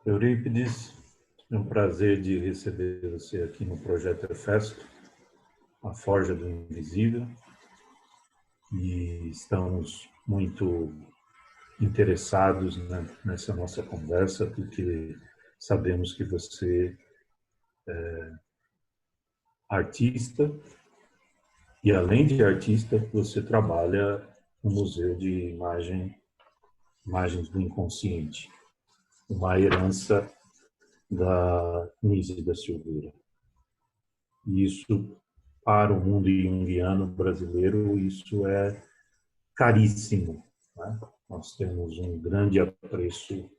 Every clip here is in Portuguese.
Eurípides, é um prazer de receber você aqui no Projeto Efesto, a Forja do Invisível, e estamos muito interessados, né, nessa nossa conversa, porque sabemos que você é artista e, além de artista, você trabalha no Museu de Imagens do Inconsciente, uma herança da Nise da Silveira. E isso, para o mundo junguiano brasileiro, isso é caríssimo, né? Nós temos um grande apreço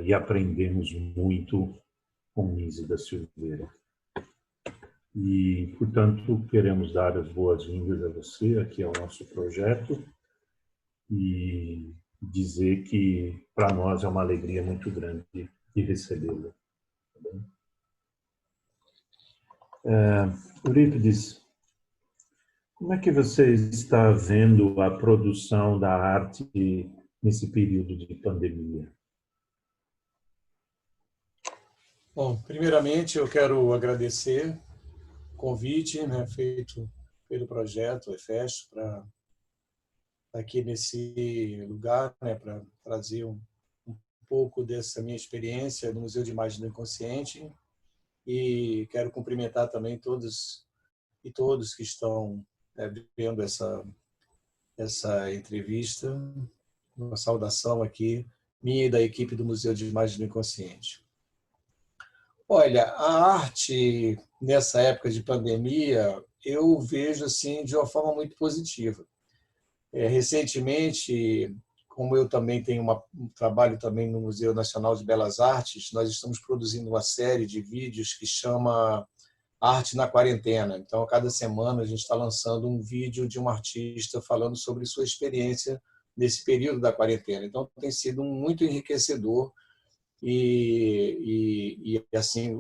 e aprendemos muito com Nise da Silveira. E, portanto, queremos dar as boas-vindas a você aqui ao nosso projeto e dizer que, para nós, é uma alegria muito grande de recebê-lo. Eurípides, como é que você está vendo a produção da arte nesse período de pandemia? Bom, primeiramente eu quero agradecer o convite, né, feito pelo projeto EFEST para estar aqui nesse lugar, né, para trazer um pouco dessa minha experiência no Museu de Imagens do Inconsciente, e quero cumprimentar também todos e todos que estão, né, vendo essa entrevista. Uma saudação aqui minha e da equipe do Museu de Imagens do Inconsciente. Olha, a arte nessa época de pandemia eu vejo assim de uma forma muito positiva. Recentemente, como eu também tenho um trabalho também no Museu Nacional de Belas Artes, nós estamos produzindo uma série de vídeos que chama Arte na Quarentena. Então, a cada semana a gente está lançando um vídeo de um artista falando sobre sua experiência nesse período da quarentena. Então, tem sido muito enriquecedor e assim,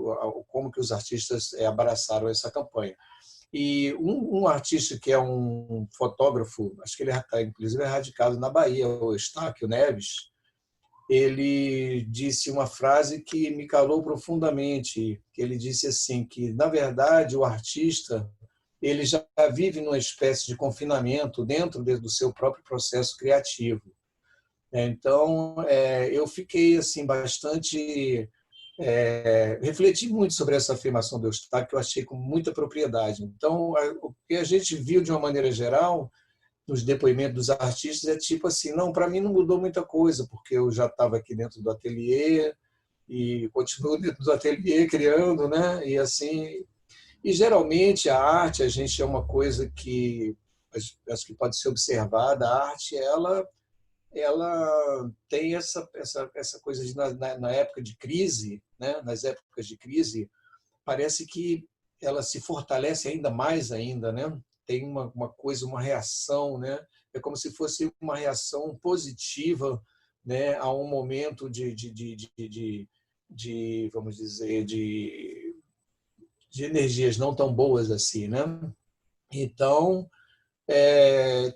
como que os artistas abraçaram essa campanha. E um artista que é um fotógrafo, acho que ele está inclusive radicado na Bahia, o Estáquio Neves, ele disse uma frase que me calou profundamente, que ele disse assim, que na verdade o artista ele já vive numa espécie de confinamento dentro do seu próprio processo criativo. Então, eu fiquei assim bastante refleti muito sobre essa afirmação do Eustáquio, que eu achei com muita propriedade. Então, o que a gente viu de uma maneira geral nos depoimentos dos artistas é tipo assim, não, para mim não mudou muita coisa, porque eu já estava aqui dentro do ateliê e continuo dentro do ateliê criando, né? E assim, e geralmente a arte, a gente é uma coisa que acho que pode ser observada, a arte ela tem essa coisa de na época de crise, né? Nas épocas de crise, parece que ela se fortalece ainda mais ainda, né? Tem uma coisa, uma reação, né? É como se fosse uma reação positiva, né? A um momento de vamos dizer, de energias não tão boas assim, né? Então,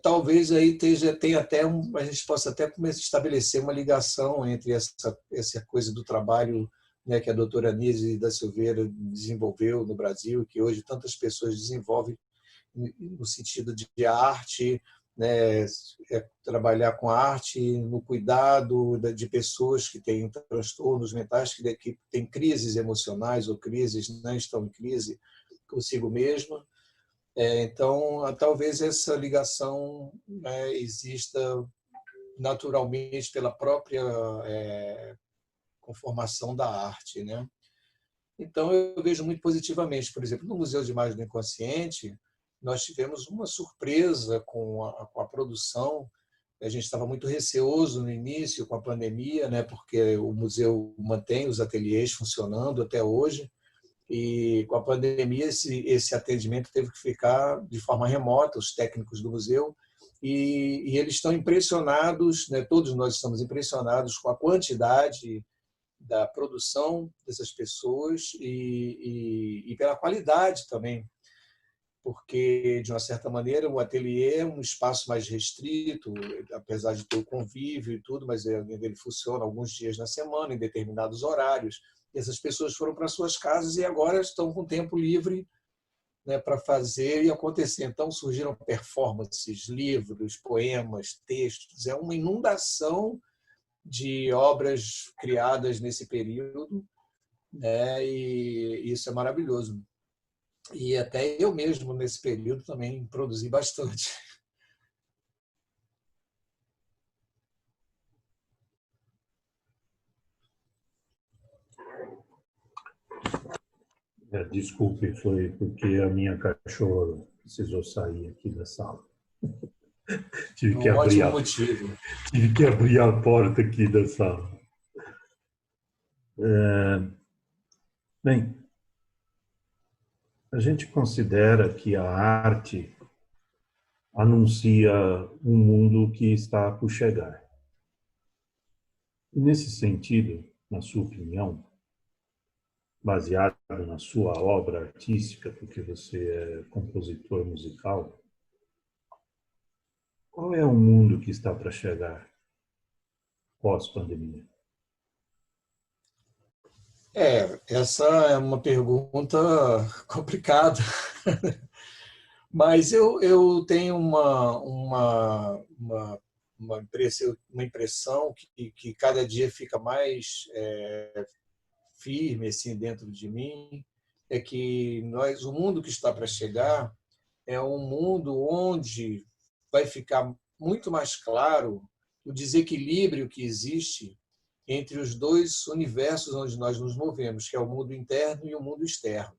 talvez aí tenha até a gente possa até começar a estabelecer uma ligação entre essa coisa do trabalho, né, que a doutora Nise da Silveira desenvolveu no Brasil, que hoje tantas pessoas desenvolvem no sentido de arte, né, trabalhar com arte no cuidado de pessoas que têm transtornos mentais, que têm crises emocionais ou crises, né, estão em crise consigo mesma. Então, talvez essa ligação, né, exista naturalmente pela própria conformação da arte, né? Então, eu vejo muito positivamente. Por exemplo, no Museu de Imagens do Inconsciente, nós tivemos uma surpresa com a produção. A gente estava muito receoso no início com a pandemia, né? Porque o museu mantém os ateliês funcionando até hoje. E com a pandemia, esse atendimento teve que ficar de forma remota, os técnicos do museu, e eles estão impressionados, né? Todos nós estamos impressionados com a quantidade da produção dessas pessoas e pela qualidade também. porque, de uma certa maneira, o ateliê é um espaço mais restrito, apesar de ter o convívio e tudo, mas ele funciona alguns dias na semana, em determinados horários. E essas pessoas foram para suas casas e agora estão com tempo livre, né, para fazer e acontecer. Então, surgiram performances, livros, poemas, textos. É uma inundação de obras criadas nesse período, né, e isso é maravilhoso. E até eu mesmo, nesse período, também produzi bastante. Desculpe, foi porque a minha cachorra precisou sair aqui da sala. É um ótimo motivo. Tive que abrir a porta aqui da sala. Bem, a gente considera que a arte anuncia um mundo que está por chegar. E nesse sentido, na sua opinião, baseado na sua obra artística, porque você é compositor musical, qual é o mundo que está para chegar pós-pandemia? Essa é uma pergunta complicada, mas eu tenho uma impressão que cada dia fica mais firme assim, dentro de mim, é que o mundo que está para chegar é um mundo onde vai ficar muito mais claro o desequilíbrio que existe entre os dois universos onde nós nos movemos, que é o mundo interno e o mundo externo.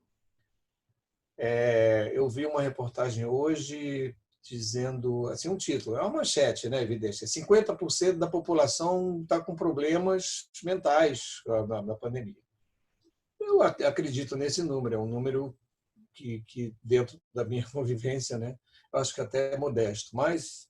Eu vi uma reportagem hoje dizendo, assim, um título, é uma manchete, né, evidente, 50% da população está com problemas mentais na pandemia. Eu acredito nesse número, é um número que dentro da minha convivência, né, eu acho que até é modesto, mas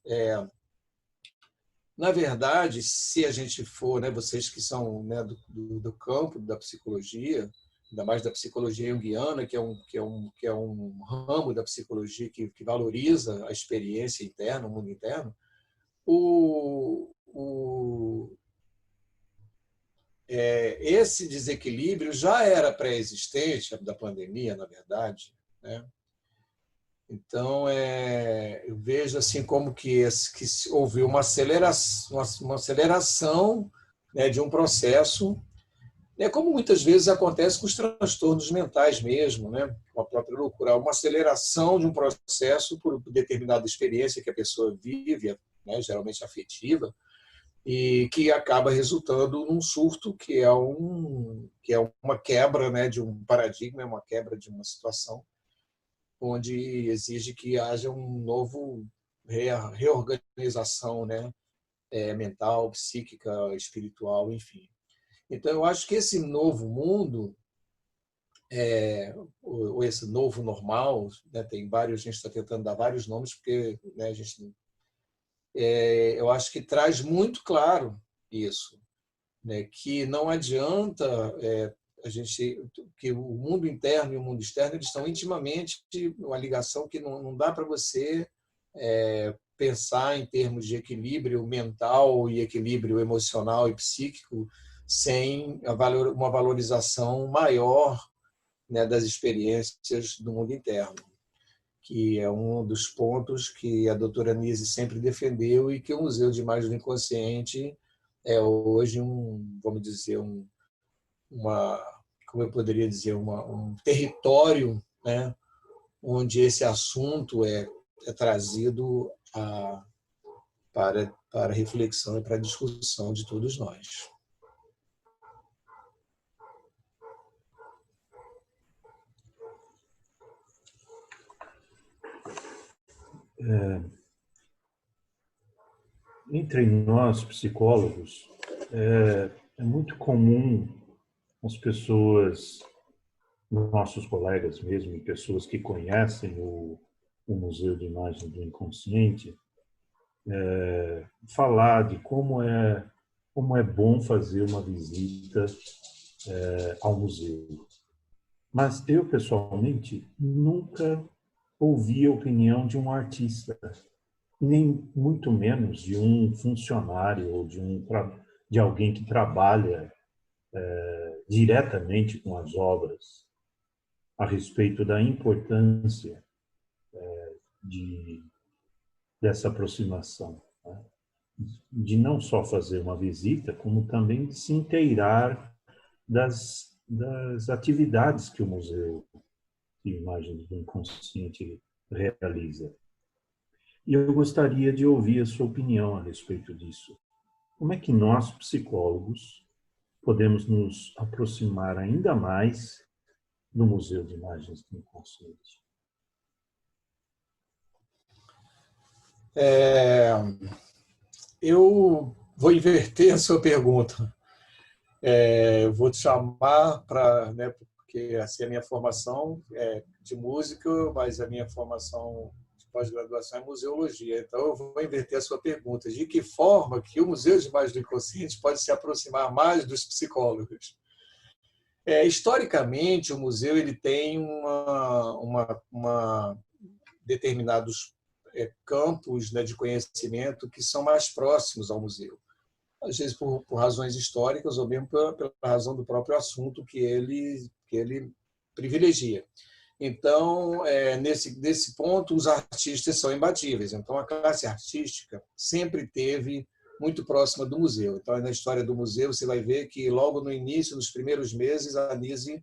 na verdade, se a gente for, né, vocês que são, né, do campo da psicologia, ainda mais da psicologia junguiana, que é um ramo da psicologia que valoriza a experiência interna, o mundo interno, esse desequilíbrio já era pré-existente da pandemia, na verdade, né? Então, eu vejo assim como que houve uma aceleração, né, de um processo, né, como muitas vezes acontece com os transtornos mentais mesmo, né, com a própria loucura, uma aceleração de um processo por determinada experiência que a pessoa vive, né, geralmente afetiva, e que acaba resultando num surto que é uma quebra, né, de um paradigma, uma quebra de uma situação onde exige que haja um novo reorganização, né, mental, psíquica, espiritual, enfim. Então, eu acho que esse novo mundo, ou esse novo normal, né, tem vários, a gente está tentando dar vários nomes, porque, né, eu acho que traz muito claro isso, né, que não adianta a gente, que o mundo interno e o mundo externo eles estão intimamente uma ligação que não dá para você pensar em termos de equilíbrio mental e equilíbrio emocional e psíquico sem uma valorização maior, né, das experiências do mundo interno, que é um dos pontos que a doutora Nise sempre defendeu e que o Museu de Imagens do Inconsciente é hoje vamos dizer, como eu poderia dizer, um território, né, onde esse assunto é trazido para reflexão e para discussão de todos nós. Entre nós, psicólogos, é muito comum as pessoas, nossos colegas mesmo, e pessoas que conhecem o Museu de Imagens do Inconsciente, falar de como é bom fazer uma visita ao museu. Mas eu, pessoalmente, nunca ouvir a opinião de um artista, nem muito menos de um funcionário ou de alguém que trabalha diretamente com as obras a respeito da importância de, dessa aproximação, né? De não só fazer uma visita, como também de se inteirar das atividades que o Museu de Imagens do Inconsciente realiza. E eu gostaria de ouvir a sua opinião a respeito disso. Como é que nós, psicólogos, podemos nos aproximar ainda mais do Museu de Imagens do Inconsciente? Eu vou inverter a sua pergunta. Eu vou te chamar para, né, porque assim, a minha formação é de música, mas a minha formação de pós-graduação é museologia. Então, eu vou inverter a sua pergunta. De que forma que o Museu de Imagens do Inconsciente pode se aproximar mais dos psicólogos? Historicamente, o museu ele tem determinados campos, né, de conhecimento que são mais próximos ao museu. Às vezes por razões históricas ou mesmo pela razão do próprio assunto que ele privilegia. Então, nesse ponto, os artistas são imbatíveis. Então, a classe artística sempre teve muito próxima do museu. Então, na história do museu, você vai ver que logo no início, nos primeiros meses, a Anísio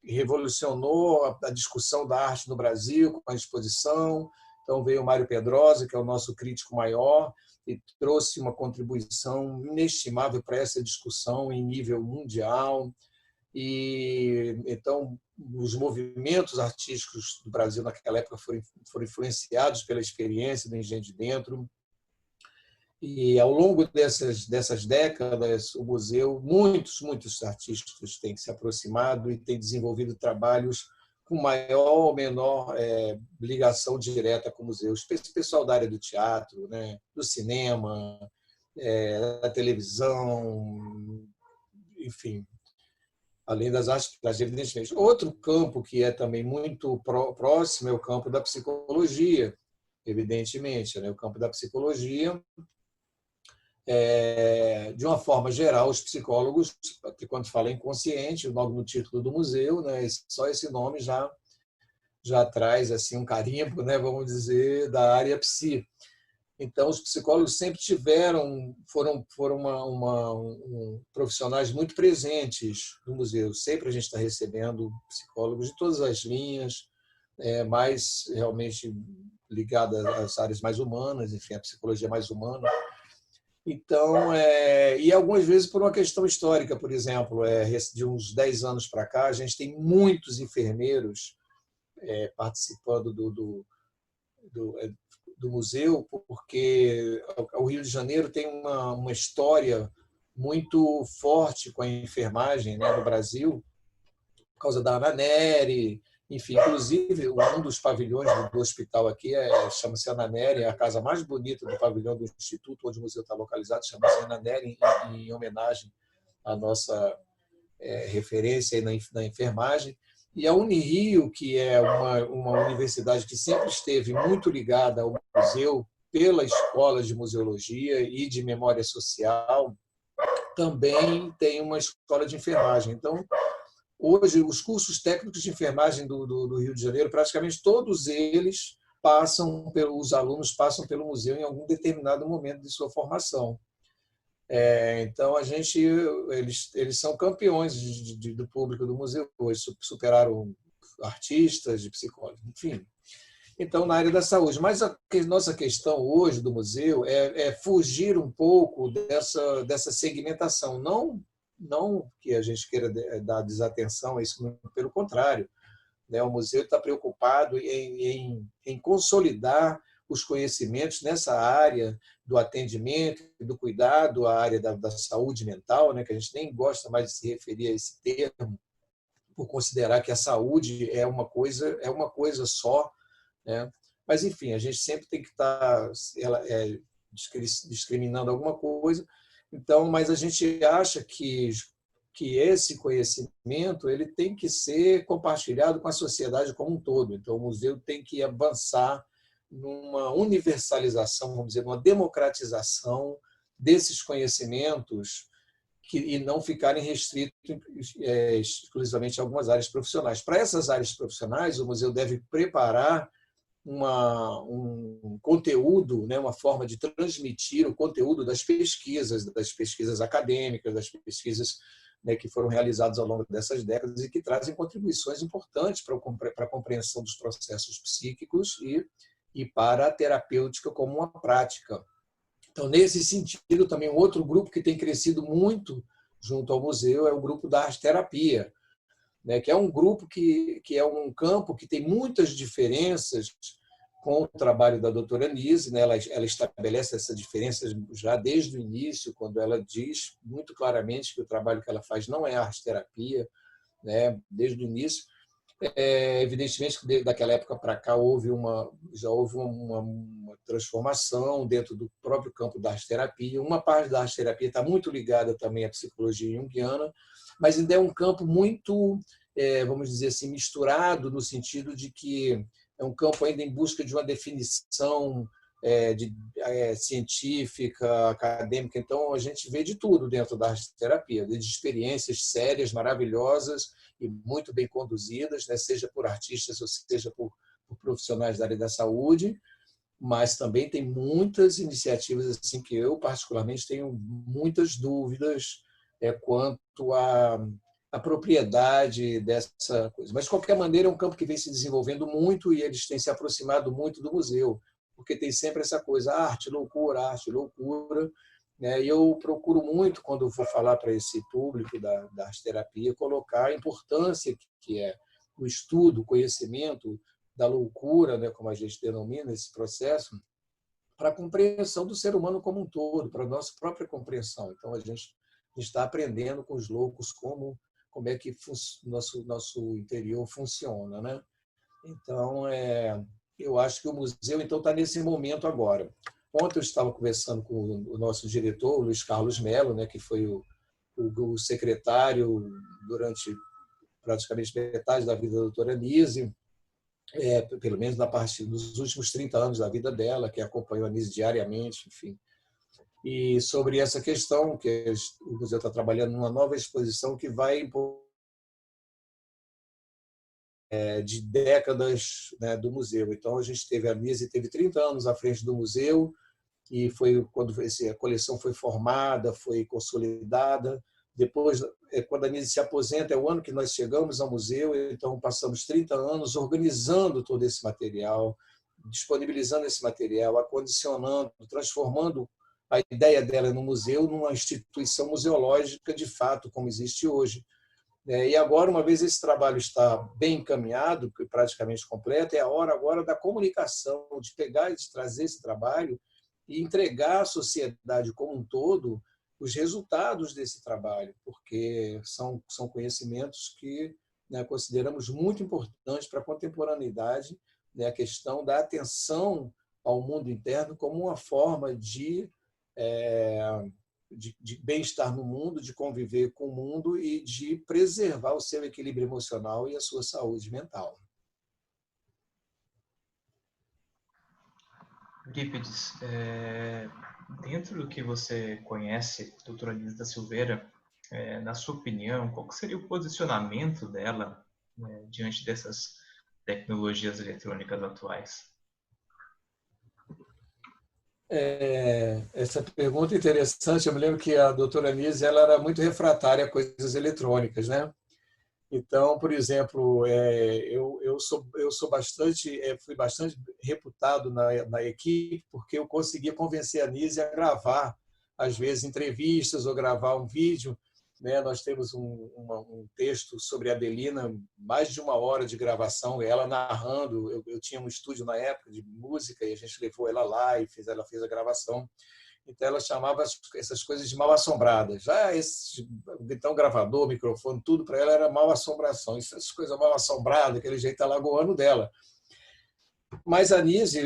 revolucionou a discussão da arte no Brasil com a exposição. Então, veio o Mário Pedrosa, que é o nosso crítico maior, e trouxe uma contribuição inestimável para essa discussão em nível mundial. E então os movimentos artísticos do Brasil naquela época foram influenciados pela experiência do Engenho de Dentro. E ao longo dessas décadas, o museu, muitos artistas têm se aproximado e têm desenvolvido trabalhos com maior ou menor ligação direta com o museu. O pessoal da área do teatro, né, do cinema, da televisão, enfim, além das artes, evidentemente. Outro campo que é também muito próximo é o campo da psicologia, evidentemente, né? O campo da psicologia, de uma forma geral, os psicólogos, quando fala inconsciente, logo no título do museu, né? Só esse nome já traz assim um carimbo, né? Vamos dizer, da área psi. Então, os psicólogos sempre foram profissionais muito presentes no museu. Sempre a gente está recebendo psicólogos de todas as linhas, mais realmente ligadas às áreas mais humanas, enfim, a psicologia mais humana. Então, e algumas vezes por uma questão histórica, por exemplo, de uns 10 anos para cá, a gente tem muitos enfermeiros participando do museu, porque o Rio de Janeiro tem uma história muito forte com a enfermagem, né, no Brasil, por causa da Ana Nery, enfim, inclusive um dos pavilhões do hospital aqui chama-se Ana Nery, é a casa mais bonita do pavilhão do Instituto, onde o museu está localizado, chama-se Ana Nery, em homenagem à nossa referência aí na enfermagem. E a Unirio, que é uma universidade que sempre esteve muito ligada ao museu pela escola de museologia e de memória social, também tem uma escola de enfermagem. Então, hoje, os cursos técnicos de enfermagem do Rio de Janeiro, praticamente todos eles os alunos passam pelo museu em algum determinado momento de sua formação. Então, eles são campeões do público do museu hoje, superaram artistas, de psicólogos, enfim. Então, na área da saúde. Mas a nossa questão hoje do museu é fugir um pouco dessa segmentação. Não que a gente queira dar desatenção a isso, pelo contrário. O museu está preocupado em consolidar os conhecimentos nessa área do atendimento, do cuidado, a área da saúde mental, né, que a gente nem gosta mais de se referir a esse termo, por considerar que a saúde é uma coisa só, né? Mas, enfim, a gente sempre tem que estar discriminando alguma coisa. Então, mas a gente acha que que esse conhecimento ele tem que ser compartilhado com a sociedade como um todo. Então, o museu tem que avançar numa universalização, vamos dizer, numa democratização desses conhecimentos e não ficarem restritos exclusivamente a algumas áreas profissionais. Para essas áreas profissionais, o museu deve preparar um conteúdo, né, uma forma de transmitir o conteúdo das pesquisas acadêmicas, das pesquisas, né, que foram realizadas ao longo dessas décadas e que trazem contribuições importantes para a compreensão dos processos psíquicos e para a terapêutica como uma prática. Então, nesse sentido, também um outro grupo que tem crescido muito junto ao museu é o grupo da arte-terapia, né, que é um grupo que é um campo que tem muitas diferenças com o trabalho da doutora Anise, né? Ela estabelece essa diferença já desde o início, quando ela diz muito claramente que o trabalho que ela faz não é arte-terapia, né? Desde o início. Evidentemente que daquela época para cá já houve uma transformação dentro do próprio campo da arte-terapia. Uma parte da arte-terapia está muito ligada também à psicologia junguiana, mas ainda é um campo muito, vamos dizer assim, misturado, no sentido de que é um campo ainda em busca de uma definição científica, acadêmica. Então, a gente vê de tudo dentro da arte-terapia, de experiências sérias, maravilhosas e muito bem conduzidas, né? Seja por artistas ou seja por profissionais da área da saúde, mas também tem muitas iniciativas assim que eu, particularmente, tenho muitas dúvidas quanto à propriedade dessa coisa. Mas, de qualquer maneira, é um campo que vem se desenvolvendo muito e eles têm se aproximado muito do museu, porque tem sempre essa coisa, arte, loucura, né? E eu procuro muito, quando vou falar para esse público da arte-terapia, colocar a importância que é o estudo, o conhecimento da loucura, né, como a gente denomina esse processo, para a compreensão do ser humano como um todo, para a nossa própria compreensão. Então, a gente está aprendendo com os loucos como é que nosso interior funciona, né? Então, eu acho que o museu está nesse momento agora. Ontem eu estava conversando com o nosso diretor, o Luiz Carlos Mello, né, que foi o secretário durante praticamente metade da vida da doutora Anise, pelo menos na parte dos últimos 30 anos da vida dela, que acompanhou a Anise diariamente, enfim. E sobre essa questão, que o museu está trabalhando numa nova exposição que vai de décadas, né, do museu. Então, a gente a Anise teve 30 anos à frente do museu, e foi quando a coleção foi formada, foi consolidada. Depois, quando a Anise se aposenta, é o ano que nós chegamos ao museu, então passamos 30 anos organizando todo esse material, disponibilizando esse material, acondicionando, transformando a ideia dela no museu numa instituição museológica de fato, como existe hoje. E agora, uma vez esse trabalho está bem encaminhado, praticamente completo, é a hora agora da comunicação, de pegar e de trazer esse trabalho e entregar à sociedade como um todo os resultados desse trabalho, porque são conhecimentos que, né, consideramos muito importantes para a contemporaneidade, né, a questão da atenção ao mundo interno como uma forma de bem-estar no mundo, de conviver com o mundo e de preservar o seu equilíbrio emocional e a sua saúde mental. Eurípides, dentro do que você conhece, doutora Anise da Silveira, na sua opinião, qual seria o posicionamento dela, né, diante dessas tecnologias eletrônicas atuais? Essa pergunta é interessante. Eu me lembro que a doutora Anise ela era muito refratária a coisas eletrônicas, né? Então, por exemplo, eu sou bastante, fui bastante reputado na equipe porque eu conseguia convencer a Anise a gravar, às vezes, entrevistas ou gravar um vídeo, né? Nós temos um texto sobre a Adelina, mais de 1 hora de gravação, ela narrando. Eu tinha um estúdio na época de música e a gente levou ela lá e ela fez a gravação. Então, ela chamava essas coisas de mal-assombradas. Então, gravador, microfone, tudo para ela era mal-assombração. Essas coisas mal-assombradas, aquele jeito alagoano dela. Mas a Nise,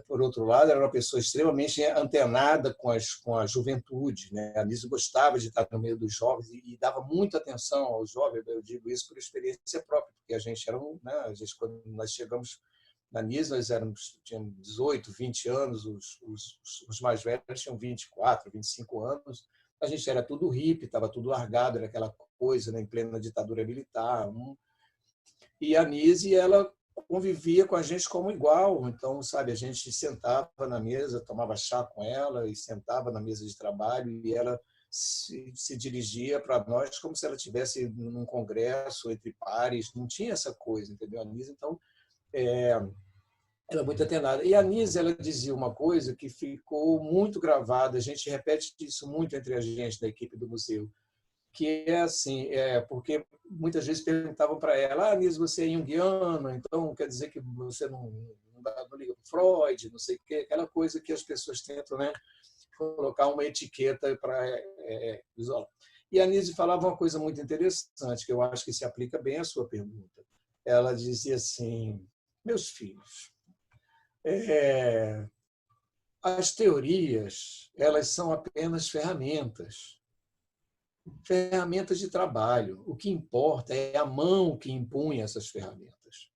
por outro lado, era uma pessoa extremamente antenada com a juventude, né? A Nise gostava de estar no meio dos jovens e dava muita atenção aos jovens. Eu digo isso por experiência própria, porque a gente era quando nós chegamos na Nise, nós tínhamos 18, 20 anos, os mais velhos tinham 24, 25 anos. A gente era tudo hippie, estava tudo largado, era aquela coisa, né, em plena ditadura militar. E a Nise, ela convivia com a gente como igual. Então, sabe, a gente sentava na mesa, tomava chá com ela e sentava na mesa de trabalho e ela se dirigia para nós como se ela estivesse num congresso entre pares. Não tinha essa coisa, entendeu? A Nise, então, ela é muito atenada. E a Nise, ela dizia uma coisa que ficou muito gravada, a gente repete isso muito entre a gente da equipe do museu, que é assim, porque muitas vezes perguntavam para ela, Nise, você é junguiana, então quer dizer que você não liga para Freud, não sei o quê, aquela coisa que as pessoas tentam, né, colocar uma etiqueta para isolar. E a Nise falava uma coisa muito interessante, que eu acho que se aplica bem à sua pergunta. Ela dizia assim, meus filhos, as teorias, elas são apenas ferramentas de trabalho. O que importa é a mão que impunha essas ferramentas.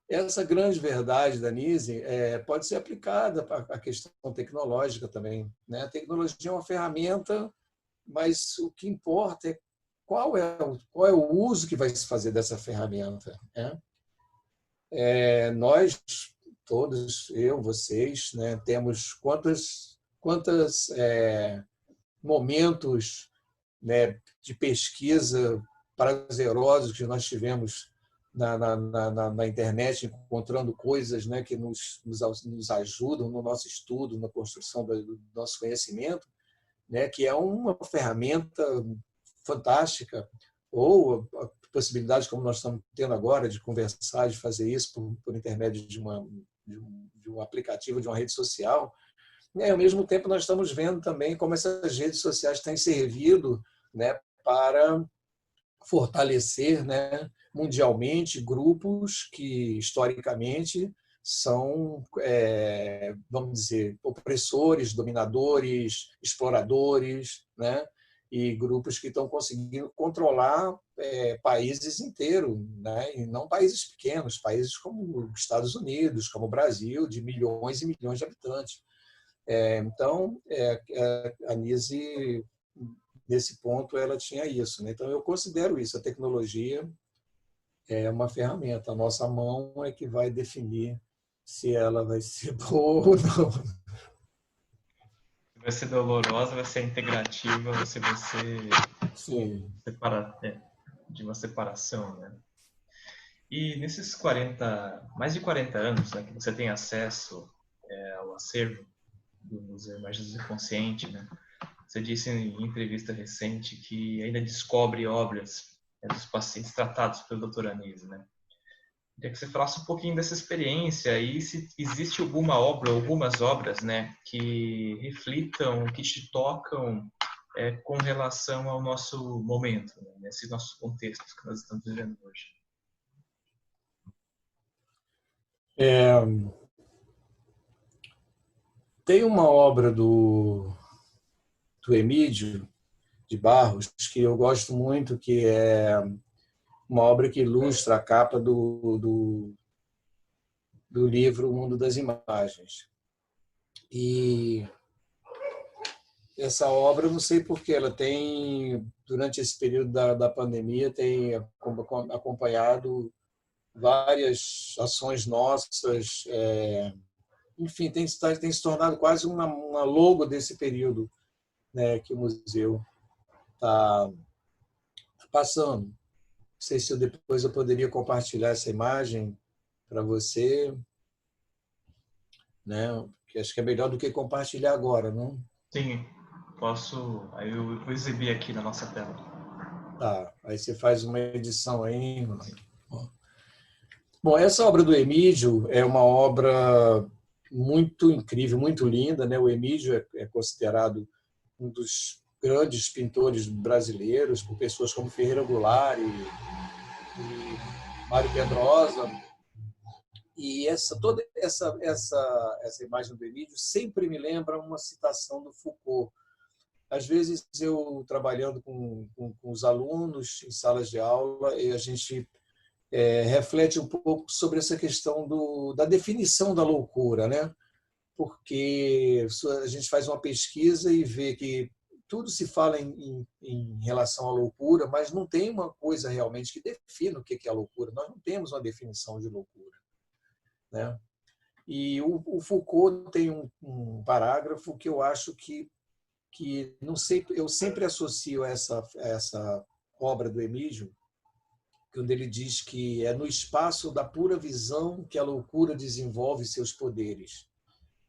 Essa grande verdade da Nise pode ser aplicada à questão tecnológica também, né? A tecnologia é uma ferramenta, mas o que importa é qual é o uso que vai se fazer dessa ferramenta, né? Nós todos, eu, vocês, né, temos quantos momentos, né, de pesquisa prazerosos que nós tivemos na internet, encontrando coisas, né, que nos ajudam no nosso estudo, na construção do nosso conhecimento, né, que é uma ferramenta fantástica, ou a possibilidade, como nós estamos tendo agora, de conversar, de fazer isso por intermédio de um aplicativo, de uma rede social. E, ao mesmo tempo, nós estamos vendo também como essas redes sociais têm servido, né, para fortalecer, né, mundialmente grupos que, historicamente, são, vamos dizer, opressores, dominadores, exploradores, né, e grupos que estão conseguindo controlar países inteiros, né, e não países pequenos, países como os Estados Unidos, como o Brasil, de milhões e milhões de habitantes. Então, a Nise, nesse ponto, ela tinha isso, né? Então, eu considero isso, a tecnologia é uma ferramenta, a nossa mão é que vai definir se ela vai ser boa ou não. Vai ser dolorosa, vai ser integrativa, você vai ser de uma separação, né? E nesses mais de 40 anos, né, que você tem acesso ao acervo do Museu Imagens do Inconsciente, né? Você disse em entrevista recente que ainda descobre obras dos pacientes tratados pelo Dr. Anísio, né? Queria que você falasse um pouquinho dessa experiência e se existe alguma obra, algumas obras, né, que reflitam, que te tocam com relação ao nosso momento, né, nesse nosso contexto que nós estamos vivendo hoje. Tem uma obra do Emídio de Barros que eu gosto muito, que é uma obra que ilustra a capa do livro O Mundo das Imagens. E essa obra, eu não sei porquê, ela tem, durante esse período da pandemia, tem acompanhado várias ações nossas, enfim, tem se tornado quase uma logo desse período, né, que o museu está passando. Não sei se depois eu poderia compartilhar essa imagem para você, né? Que acho que é melhor do que compartilhar agora, não? Sim, posso. Aí eu vou exibir aqui na nossa tela. Tá, aí você faz uma edição aí. Bom, essa obra do Emídio é uma obra muito incrível, muito linda, né? O Emídio é considerado um dos grandes pintores brasileiros, por pessoas como Ferreira Goulart e Mário Pedrosa. E toda essa imagem do Emílio sempre me lembra uma citação do Foucault. Às vezes, eu trabalhando com os alunos em salas de aula, e a gente reflete um pouco sobre essa questão da definição da loucura, né? Porque a gente faz uma pesquisa e vê que tudo se fala em relação à loucura, mas não tem uma coisa realmente que defina o que é a loucura. Nós não temos uma definição de loucura, né? E o Foucault tem um parágrafo que eu acho que não sei, eu sempre associo a essa obra do Emílio, quando ele diz que é no espaço da pura visão que a loucura desenvolve seus poderes.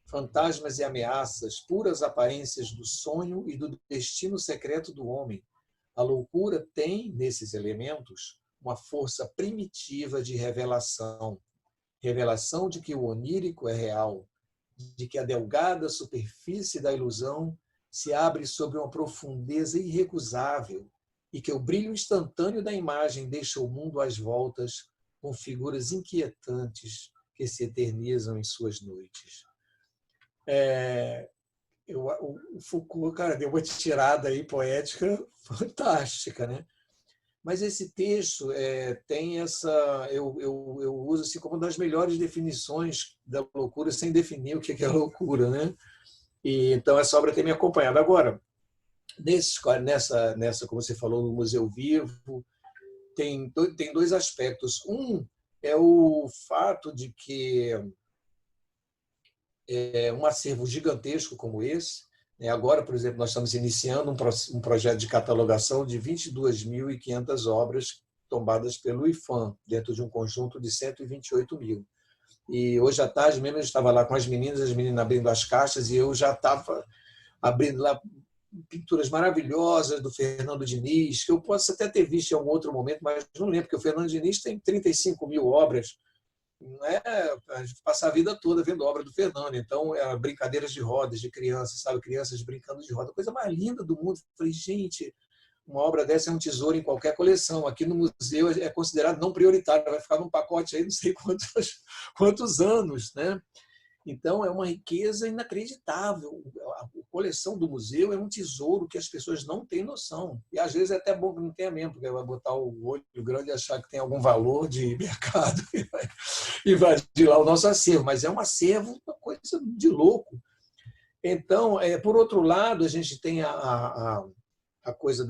Fantasmas e ameaças, puras aparências do sonho e do destino secreto do homem. A loucura tem, nesses elementos, uma força primitiva de revelação. Revelação de que o onírico é real, de que a delgada superfície da ilusão se abre sobre uma profundeza irrecusável e que o brilho instantâneo da imagem deixa o mundo às voltas com figuras inquietantes que se eternizam em suas noites. O Foucault, cara, deu uma tirada aí poética fantástica, né? Mas esse texto tem essa, eu uso assim como uma das melhores definições da loucura, sem definir o que é loucura, né? E então essa obra tem me acompanhado. Agora, nessa, como você falou, no Museu Vivo, tem dois aspectos. Um é o fato de que um acervo gigantesco como esse, né? Agora, por exemplo, nós estamos iniciando um projeto de catalogação de 22.500 obras tombadas pelo IFAM, dentro de um conjunto de 128 mil. E hoje à tarde mesmo eu estava lá com as meninas abrindo as caixas, e eu já estava abrindo lá pinturas maravilhosas do Fernando Diniz, que eu posso até ter visto em algum outro momento, mas não lembro, porque o Fernando Diniz tem 35 mil obras. Não é a gente passar a vida toda vendo obra do Fernando. Então, brincadeiras de rodas de crianças, sabe? Crianças brincando de roda, coisa mais linda do mundo. Eu falei, gente, uma obra dessa é um tesouro em qualquer coleção. Aqui no museu é considerado não prioritário, vai ficar num pacote aí não sei quantos anos, né? Então, é uma riqueza inacreditável. A coleção do museu é um tesouro que as pessoas não têm noção. E, às vezes, é até bom que não tenha mesmo, porque vai botar o olho grande e achar que tem algum valor de mercado e vai invadir lá o nosso acervo. Mas é um acervo, uma coisa de louco. Então, por outro lado, a gente tem a coisa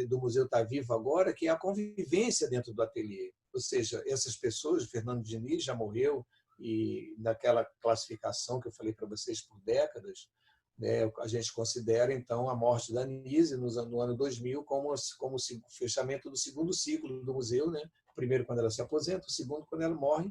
do museu estar vivo agora, que é a convivência dentro do ateliê. Ou seja, essas pessoas, o Fernando Diniz já morreu, e naquela classificação que eu falei para vocês por décadas, né, a gente considera, então, a morte da Nise no ano 2000 como o fechamento do segundo ciclo do museu, né? O primeiro quando ela se aposenta, o segundo quando ela morre.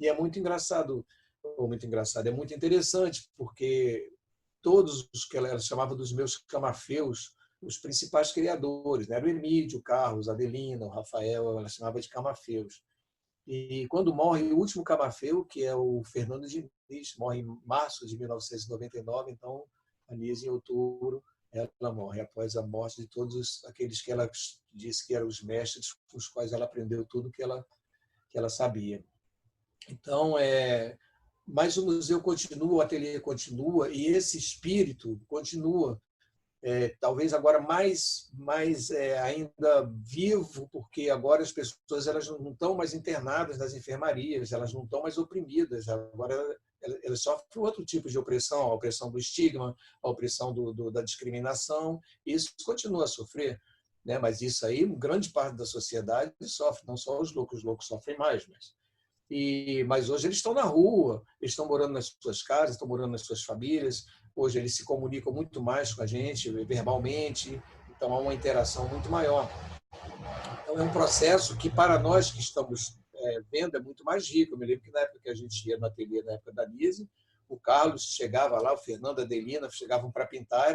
E é muito engraçado, é muito interessante, porque todos os que ela chamava dos meus camafeus, os principais criadores, né? Era o Emílio, o Carlos, a Adelina, o Rafael, ela chamava de camafeus. E quando morre o último camafeu, que é o Fernando Diniz, morre em março de 1999, então a Nise, em outubro, ela morre, após a morte de todos aqueles que ela disse que eram os mestres com os quais ela aprendeu tudo que ela sabia. Então, mas o museu continua, o ateliê continua, e esse espírito continua. Talvez agora mais ainda vivo, porque agora as pessoas elas não estão mais internadas nas enfermarias, elas não estão mais oprimidas, agora elas sofrem outro tipo de opressão, a opressão do estigma, a opressão da discriminação, e isso continua a sofrer, né? Mas isso aí, grande parte da sociedade sofre, não só os loucos sofrem mais, mas hoje eles estão na rua, eles estão morando nas suas casas, estão morando nas suas famílias. Hoje eles se comunicam muito mais com a gente, verbalmente, então há uma interação muito maior. Então é um processo que, para nós que estamos vendo, é muito mais rico. Eu me lembro que na época que a gente ia no ateliê, na época da Nise, o Carlos chegava lá, o Fernando, a Adelina, chegavam para pintar,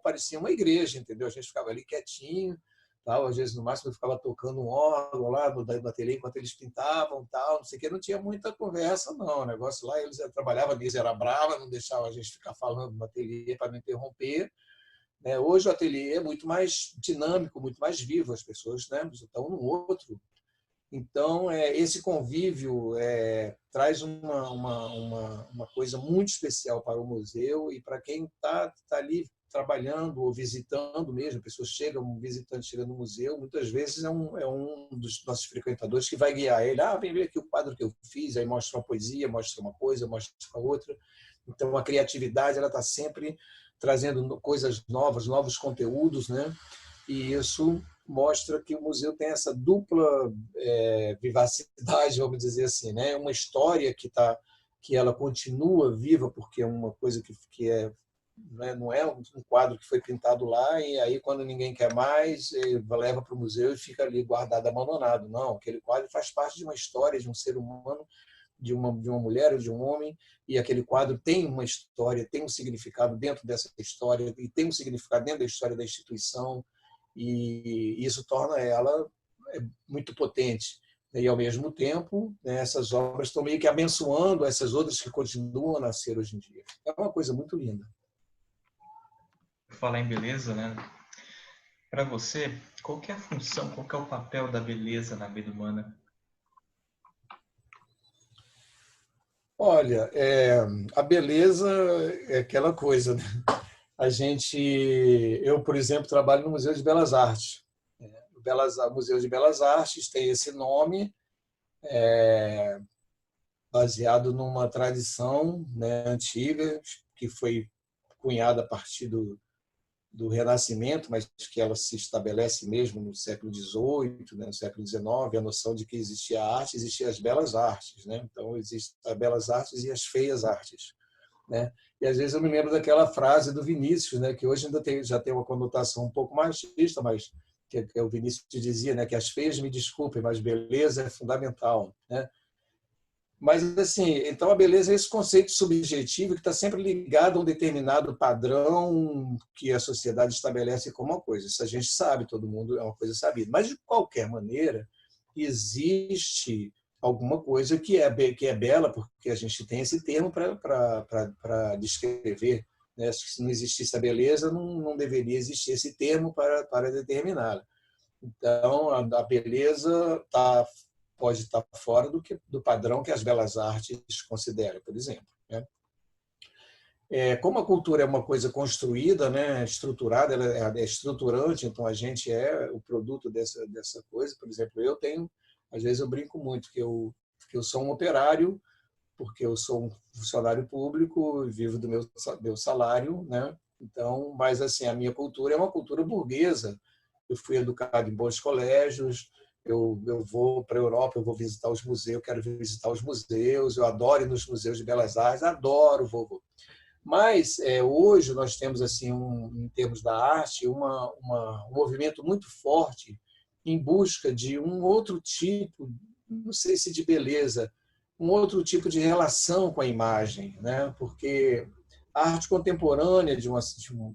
parecia uma igreja, entendeu? A gente ficava ali quietinho, tal. Às vezes, no máximo, eu ficava tocando um órgão lá no ateliê enquanto eles pintavam, tal. Não sei o que, não tinha muita conversa, não. O negócio lá, eles trabalhavam, a Nise era brava, não deixava a gente ficar falando no ateliê para não interromper. Né? Hoje o ateliê é muito mais dinâmico, muito mais vivo, as pessoas, né, estão no outro. Então, esse convívio traz uma coisa muito especial para o museu e para quem está ali trabalhando ou visitando mesmo. Pessoas chegam, um visitante chega no museu, muitas vezes é um dos nossos frequentadores que vai guiar ele. Vem ver aqui o quadro que eu fiz, aí mostra uma poesia, mostra uma coisa, mostra outra. Então, a criatividade ela está sempre trazendo coisas novas, novos conteúdos, né? E isso mostra que o museu tem essa dupla vivacidade, vamos dizer assim, né? Uma história que ela continua viva porque é uma coisa que não é um quadro que foi pintado lá e aí quando ninguém quer mais leva para o museu e fica ali guardado, abandonado. Não, aquele quadro faz parte de uma história de um ser humano, de uma mulher ou de um homem, e aquele quadro tem uma história, tem um significado dentro dessa história e tem um significado dentro da história da instituição. E isso torna ela muito potente. E, ao mesmo tempo, né, essas obras estão meio que abençoando essas outras que continuam a nascer hoje em dia. É uma coisa muito linda. Falar em beleza, né? Para você, qual que é a função, qual que é o papel da beleza na vida humana? Olha, a beleza é aquela coisa, né? Eu, por exemplo, trabalho no Museu de Belas Artes. O Museu de Belas Artes tem esse nome baseado numa tradição, né, antiga que foi cunhada a partir do Renascimento, mas que ela se estabelece mesmo no século XVIII, né, no século XIX, a noção de que existia a arte, existiam as belas artes, né? Então existem as belas artes e as feias artes, né? E às vezes eu me lembro daquela frase do Vinícius, né, que hoje já tem uma conotação um pouco machista, mas que o Vinícius dizia, né, que as feias me desculpem, mas beleza é fundamental, né? Mas, assim, então a beleza é esse conceito subjetivo que está sempre ligado a um determinado padrão que a sociedade estabelece como uma coisa. Isso a gente sabe, todo mundo é uma coisa sabida. Mas, de qualquer maneira, existe alguma coisa que é bela, porque a gente tem esse termo para descrever, né? Se não existisse a beleza, não deveria existir esse termo para determiná-la. Então, a beleza pode estar fora do padrão que as belas artes consideram, por exemplo, né? Como a cultura é uma coisa construída, né, estruturada, ela é estruturante, então a gente é o produto dessa coisa. Por exemplo, às vezes eu brinco muito que eu sou um operário, porque eu sou um funcionário público, vivo do meu salário, né? Então, mas assim, a minha cultura é uma cultura burguesa. Eu fui educado em bons colégios, eu vou para a Europa, eu vou visitar os museus, quero visitar os museus, eu adoro ir nos museus de belas artes, adoro, vou. Mas hoje nós temos, assim, em termos da arte, um movimento muito forte em busca de um outro tipo, não sei se de beleza, um outro tipo de relação com a imagem, né? Porque a arte contemporânea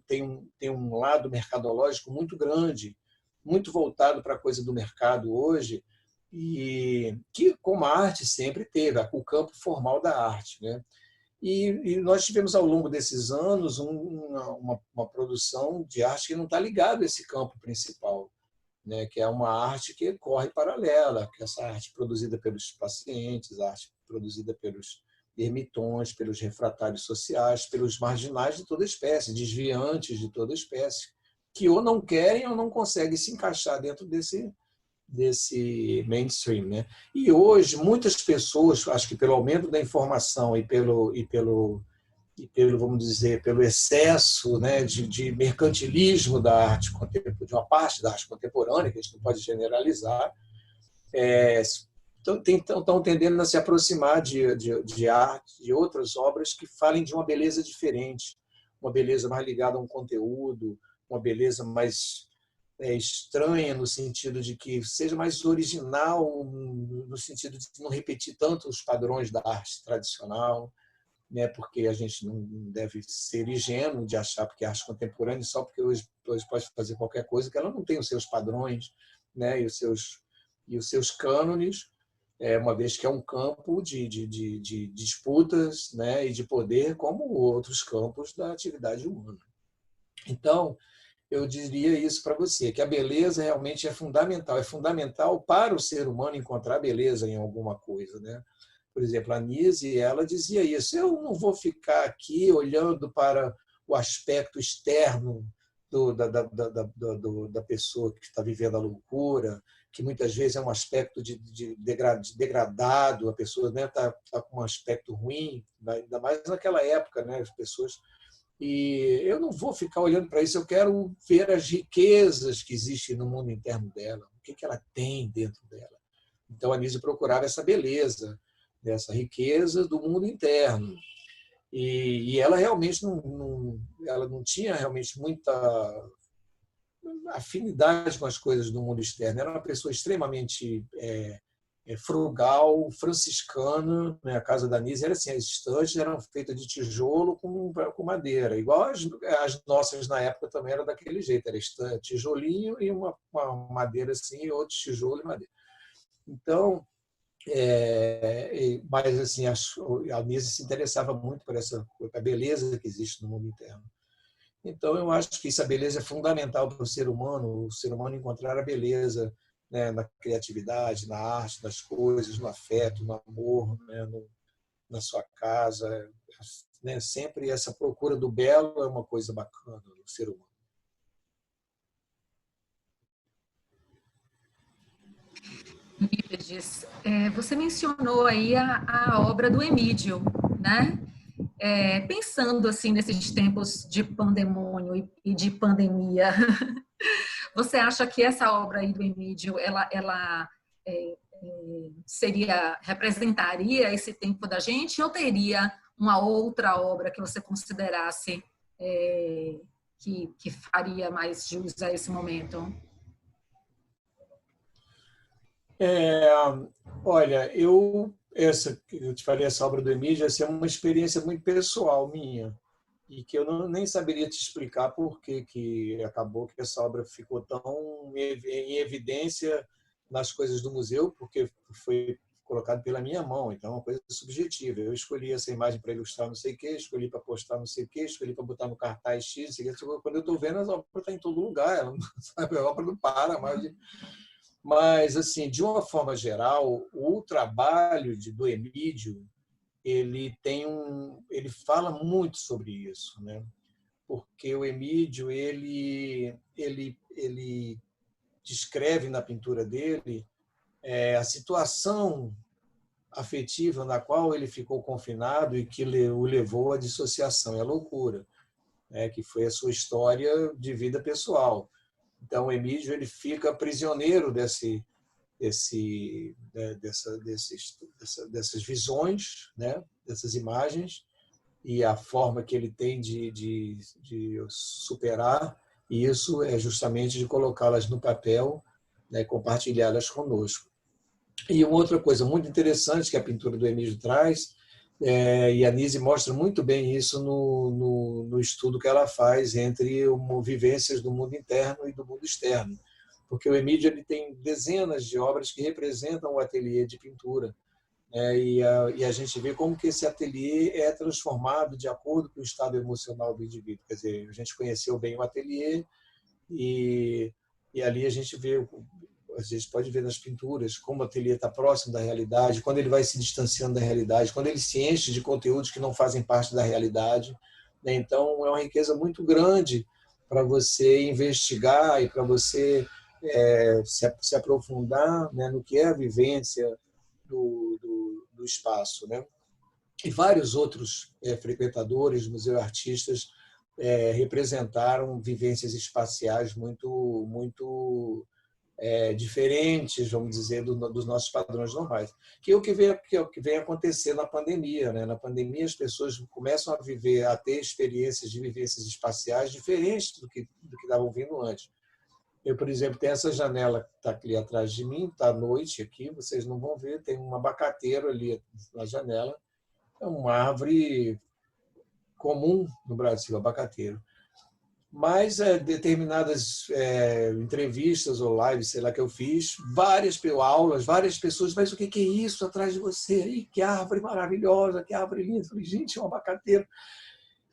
tem um lado mercadológico muito grande, muito voltado para a coisa do mercado hoje, e que, como a arte sempre teve, o campo formal da arte, né? E nós tivemos, ao longo desses anos, uma produção de arte que não está ligada a esse campo principal, né? Que é uma arte que corre paralela, que é essa arte produzida pelos pacientes, a arte produzida pelos ermitões, pelos refratários sociais, pelos marginais de toda espécie, desviantes de toda espécie, que ou não querem ou não conseguem se encaixar dentro desse mainstream, né? E hoje muitas pessoas, acho que pelo aumento da informação e pelo vamos dizer, pelo excesso, né, de mercantilismo da arte contemporânea, de uma parte da arte contemporânea, que a gente não pode generalizar, estão tendendo a se aproximar de arte, de outras obras que falem de uma beleza diferente, uma beleza mais ligada a um conteúdo, uma beleza mais estranha no sentido de que seja mais original, no sentido de não repetir tanto os padrões da arte tradicional, né? Porque a gente não deve ser ingênuo de achar porque a arte contemporânea só porque hoje pode fazer qualquer coisa, que ela não tem os seus padrões, né? E os seus cânones, uma vez que é um campo de disputas, né? E de poder, como outros campos da atividade humana. Então, eu diria isso para você, que a beleza realmente é fundamental para o ser humano encontrar beleza em alguma coisa, né? Por exemplo, a Nise, ela dizia isso, eu não vou ficar aqui olhando para o aspecto externo da pessoa que está vivendo a loucura, que muitas vezes é um aspecto de degradado, a pessoa, né, tá com um aspecto ruim, ainda mais naquela época, né, as pessoas. E eu não vou ficar olhando para isso, eu quero ver as riquezas que existem no mundo interno dela, o que ela tem dentro dela. Então a Nise procurava essa beleza, dessa riqueza do mundo interno. E ela realmente ela não tinha realmente muita afinidade com as coisas do mundo externo. Era uma pessoa extremamente frugal, franciscana, né? A casa da Nise era assim, as estantes eram feitas de tijolo com madeira, igual as nossas na época também era daquele jeito, era tijolinho e uma madeira assim, outro tijolo e madeira. Então, mas assim, a Nise se interessava muito por a beleza que existe no mundo interno. Então, eu acho que essa beleza é fundamental para o ser humano encontrar a beleza, né, na criatividade, na arte, nas coisas, no afeto, no amor, né, na sua casa. Né, sempre essa procura do belo é uma coisa bacana no ser humano. Eurípides, você mencionou aí a obra do Emídio, né? Pensando assim nesses tempos de pandemônio e de pandemia, você acha que essa obra aí do Emídio, ela representaria esse tempo da gente ou teria uma outra obra que você considerasse que faria mais jus a esse momento? Olha, eu te falei, essa obra do Emídio, essa é uma experiência muito pessoal minha e que eu nem saberia te explicar por que acabou que essa obra ficou tão em evidência nas coisas do museu, porque foi colocado pela minha mão, então é uma coisa subjetiva. Eu escolhi essa imagem para ilustrar não sei o quê, escolhi para postar não sei o quê, escolhi para botar no cartaz X, quando eu estou vendo, a obra está em todo lugar, a obra não para mais de... Mas, assim, de uma forma geral, o trabalho do Emídio, ele fala muito sobre isso, né? Porque o Emídio ele descreve na pintura dele a situação afetiva na qual ele ficou confinado e que o levou à dissociação e à loucura, né? Que foi a sua história de vida pessoal. Então, o Emídio ele fica prisioneiro dessas visões, né? Dessas imagens, e a forma que ele tem de superar isso é justamente de colocá-las no papel, né? Compartilhá-las conosco. E uma outra coisa muito interessante que a pintura do Emídio traz, e a Nise mostra muito bem isso no estudo que ela faz entre vivências do mundo interno e do mundo externo. Porque o Emídio ele tem dezenas de obras que representam o ateliê de pintura. E a gente vê como que esse ateliê é transformado de acordo com o estado emocional do indivíduo. Quer dizer, a gente conheceu bem o ateliê e ali a gente pode ver nas pinturas como o ateliê está próximo da realidade, quando ele vai se distanciando da realidade, quando ele se enche de conteúdos que não fazem parte da realidade. Então, é uma riqueza muito grande para você investigar e para você se aprofundar, né, no que é a vivência do espaço, né? E vários outros frequentadores, museu artistas, representaram vivências espaciais muito diferentes, vamos dizer, dos nossos padrões normais. Que é o que vem acontecer na pandemia, né? Na pandemia, as pessoas começam a ter experiências de vivências espaciais diferentes do que estavam vindo antes. Eu, por exemplo, tenho essa janela que está aqui atrás de mim, está à noite aqui, vocês não vão ver, tem um abacateiro ali na janela. É uma árvore comum no Brasil, abacateiro. Mas determinadas entrevistas ou lives, sei lá, que eu fiz, aulas, várias pessoas, mas o que é isso atrás de você? Ih, que árvore maravilhosa, que árvore linda. Eu falei, gente, é um abacateiro.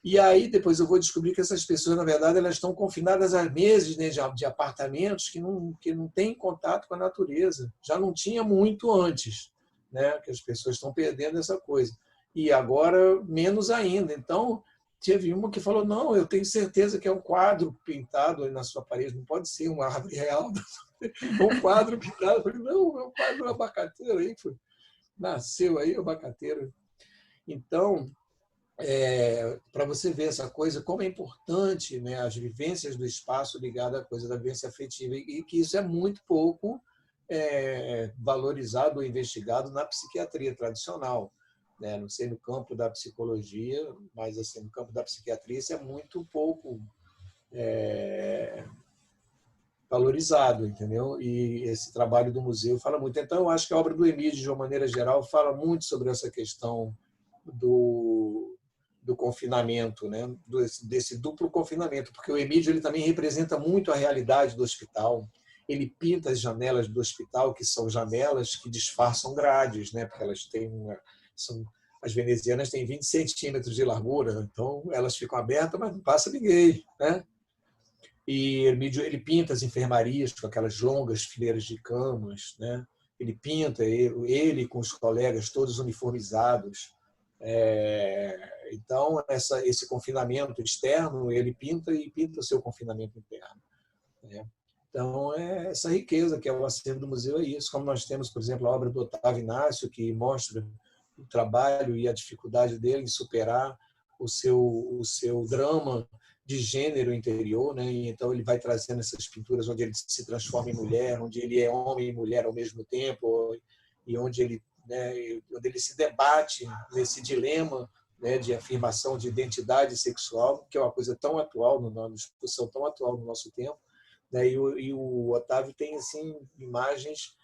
E aí depois eu vou descobrir que essas pessoas, na verdade, elas estão confinadas a meses, né, de apartamentos que não têm contato com a natureza. Já não tinha muito antes, né, que as pessoas estão perdendo essa coisa. E agora menos ainda. Então, teve uma que falou, não, eu tenho certeza que é um quadro pintado aí na sua parede, não pode ser uma árvore real. É um quadro pintado. Eu falei, não, é um quadro abacateiro aí, nasceu aí o abacateiro. Então, para você ver essa coisa, como é importante, né, as vivências do espaço ligada à coisa da vivência afetiva, e que isso é muito pouco valorizado ou investigado na psiquiatria tradicional, né? Não sei no campo da psicologia, mas assim, no campo da psiquiatria isso é muito pouco valorizado, entendeu? E esse trabalho do museu fala muito. Então, eu acho que a obra do Emídio, de uma maneira geral, fala muito sobre essa questão do confinamento, né? Desse duplo confinamento, porque o Emídio ele também representa muito a realidade do hospital. Ele pinta as janelas do hospital, que são janelas que disfarçam grades, né? Porque elas têm as venezianas têm 20 centímetros de largura, então elas ficam abertas, mas não passa ninguém, né? E Emídio ele pinta as enfermarias com aquelas longas fileiras de camas, né? Ele pinta ele com os colegas todos uniformizados. Então, esse confinamento externo, ele pinta o seu confinamento interno, né? Então, essa riqueza que é o acervo do museu é isso. Como nós temos, por exemplo, a obra do Otávio Inácio, que mostra o trabalho e a dificuldade dele em superar o seu drama de gênero interior, né? E então ele vai trazendo essas pinturas onde ele se transforma em mulher, onde ele é homem e mulher ao mesmo tempo, e onde ele se debate nesse dilema, né, de afirmação de identidade sexual, que é uma coisa tão atual, uma discussão tão atual no nosso tempo, né? E o Otávio tem assim imagens,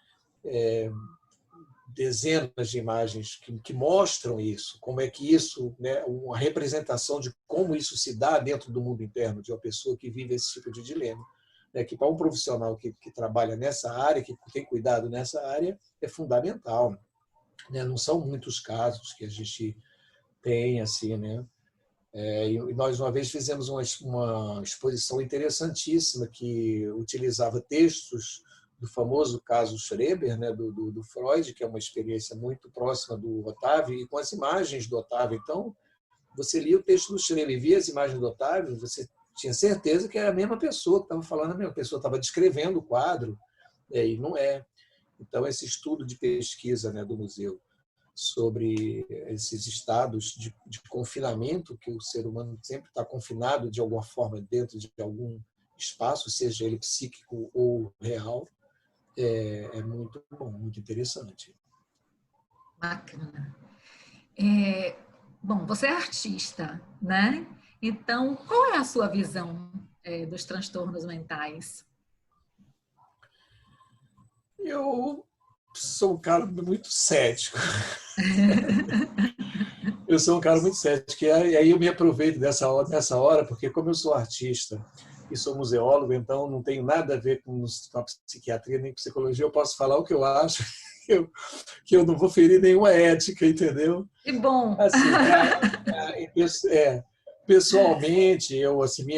dezenas de imagens que mostram isso, como é que isso, né, uma representação de como isso se dá dentro do mundo interno de uma pessoa que vive esse tipo de dilema, né, que para um profissional que trabalha nessa área, que tem cuidado nessa área, é fundamental, né? Não são muitos casos que a gente tem assim, né? E nós uma vez fizemos uma exposição interessantíssima que utilizava textos do famoso caso Schreber, né, do Freud, que é uma experiência muito próxima do Otávio, e com as imagens do Otávio. Então, você lia o texto do Schreber e via as imagens do Otávio, você tinha certeza que era a mesma pessoa que estava falando, a mesma pessoa estava descrevendo o quadro, e não é. Então, esse estudo de pesquisa, né, do museu sobre esses estados de confinamento, que o ser humano sempre está confinado de alguma forma dentro de algum espaço, seja ele psíquico ou real, é muito bom, muito interessante. Bacana. Bom, você é artista, né? Então, qual é a sua visão dos transtornos mentais? Eu sou um cara muito cético. Eu sou um cara muito cético. E aí eu me aproveito nessa hora, porque como eu sou artista e sou museólogo, então não tenho nada a ver com a psiquiatria nem psicologia, eu posso falar o que eu acho, que eu não vou ferir nenhuma ética, entendeu? Que bom! Assim, pessoalmente,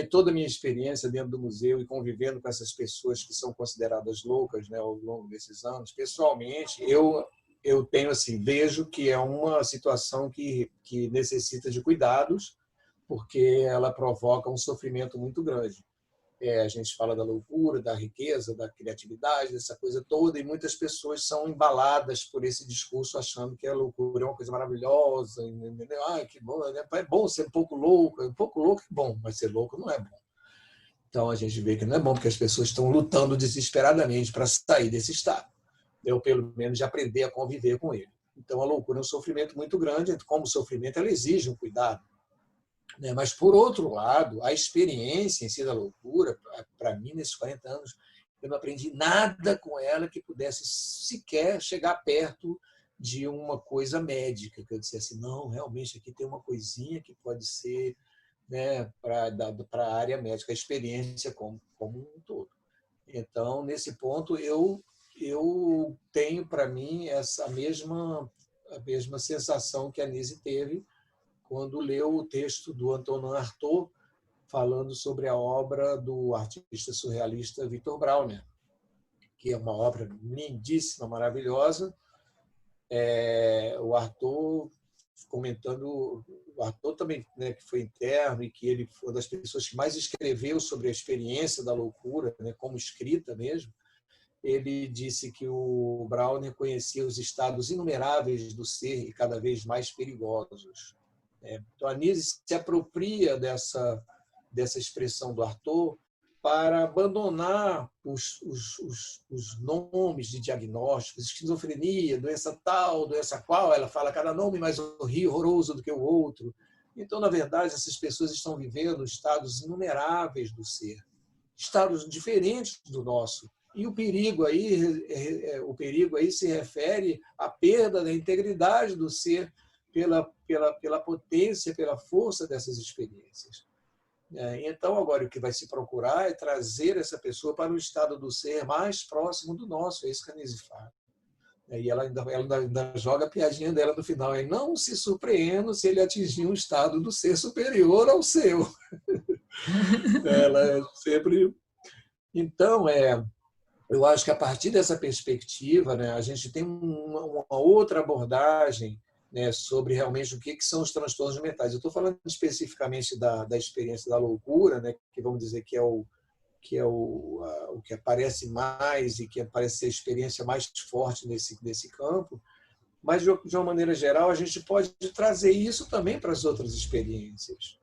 toda a minha experiência dentro do museu e convivendo com essas pessoas que são consideradas loucas, né, ao longo desses anos, pessoalmente, eu tenho assim, vejo que é uma situação que necessita de cuidados, porque ela provoca um sofrimento muito grande. A gente fala da loucura, da riqueza, da criatividade, dessa coisa toda, e muitas pessoas são embaladas por esse discurso achando que a loucura é uma coisa maravilhosa, entendeu? Que bom, né? É bom ser um pouco louco é bom, mas ser louco não é bom. Então a gente vê que não é bom, porque as pessoas estão lutando desesperadamente para sair desse estado, ou pelo menos de aprender a conviver com ele. Então a loucura é um sofrimento muito grande, como sofrimento ela exige um cuidado. Mas, por outro lado, a experiência em si da loucura, para mim, nesses 40 anos, eu não aprendi nada com ela que pudesse sequer chegar perto de uma coisa médica, que eu dissesse, não, realmente aqui tem uma coisinha que pode ser, né, para a área médica, a experiência como um todo. Então, nesse ponto, eu tenho para mim a mesma sensação que a Nise teve, quando leu o texto do Antonin Artaud falando sobre a obra do artista surrealista Victor Brauner, que é uma obra lindíssima, maravilhosa. O Artaud comentando, o Artaud também, né, que foi interno e que ele foi uma das pessoas que mais escreveu sobre a experiência da loucura, né, como escrita mesmo. Ele disse que o Brauner conhecia os estados inumeráveis do ser e cada vez mais perigosos. Então, a Nise se apropria dessa expressão do Artaud para abandonar os nomes de diagnósticos, esquizofrenia, doença tal, doença qual, ela fala cada nome mais horroroso do que o outro. Então, na verdade, essas pessoas estão vivendo estados inumeráveis do ser, estados diferentes do nosso. E o perigo aí se refere à perda da integridade do ser pela potência, pela força dessas experiências. Então, agora, o que vai se procurar é trazer essa pessoa para o estado do ser mais próximo do nosso, é isso que a Nise fala. E ela ainda joga a piadinha dela no final, e não se surpreenda se ele atingir um estado do ser superior ao seu. Ela sempre... Então, eu acho que a partir dessa perspectiva, né, a gente tem uma outra abordagem, né, sobre realmente o que são os transtornos mentais. Eu estou falando especificamente da experiência da loucura, né, que vamos dizer que é o que aparece mais e que parece ser a experiência mais forte nesse campo, mas de uma maneira geral a gente pode trazer isso também para as outras experiências,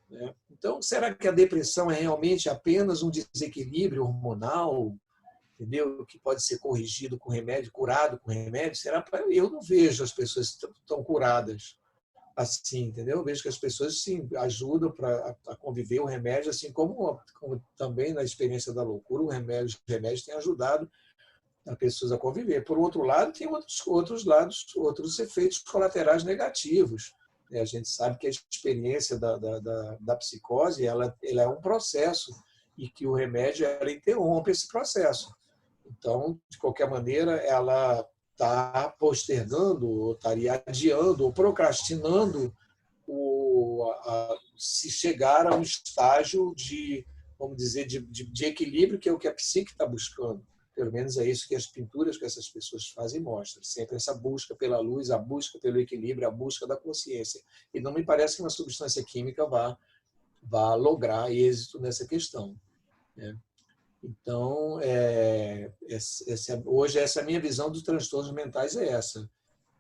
né? Então, será que a depressão é realmente apenas um desequilíbrio hormonal, entendeu? Que pode ser corrigido com remédio, curado com remédio? Eu não vejo as pessoas tão curadas assim, entendeu? Eu vejo que as pessoas sim ajudam a conviver o remédio, assim como também na experiência da loucura, os remédios têm ajudado as pessoas a conviver. Por outro lado, tem outros efeitos colaterais negativos. A gente sabe que a experiência da psicose ela é um processo e que o remédio ela interrompe esse processo. Então, de qualquer maneira, ela está postergando, ou estaria adiando, ou procrastinando se chegar a um estágio de, vamos dizer, de equilíbrio, que é o que a psique está buscando. Pelo menos é isso que as pinturas que essas pessoas fazem mostram. Sempre essa busca pela luz, a busca pelo equilíbrio, a busca da consciência. E não me parece que uma substância química vá lograr êxito nessa questão, né? Então, hoje essa é a minha visão dos transtornos mentais, é essa.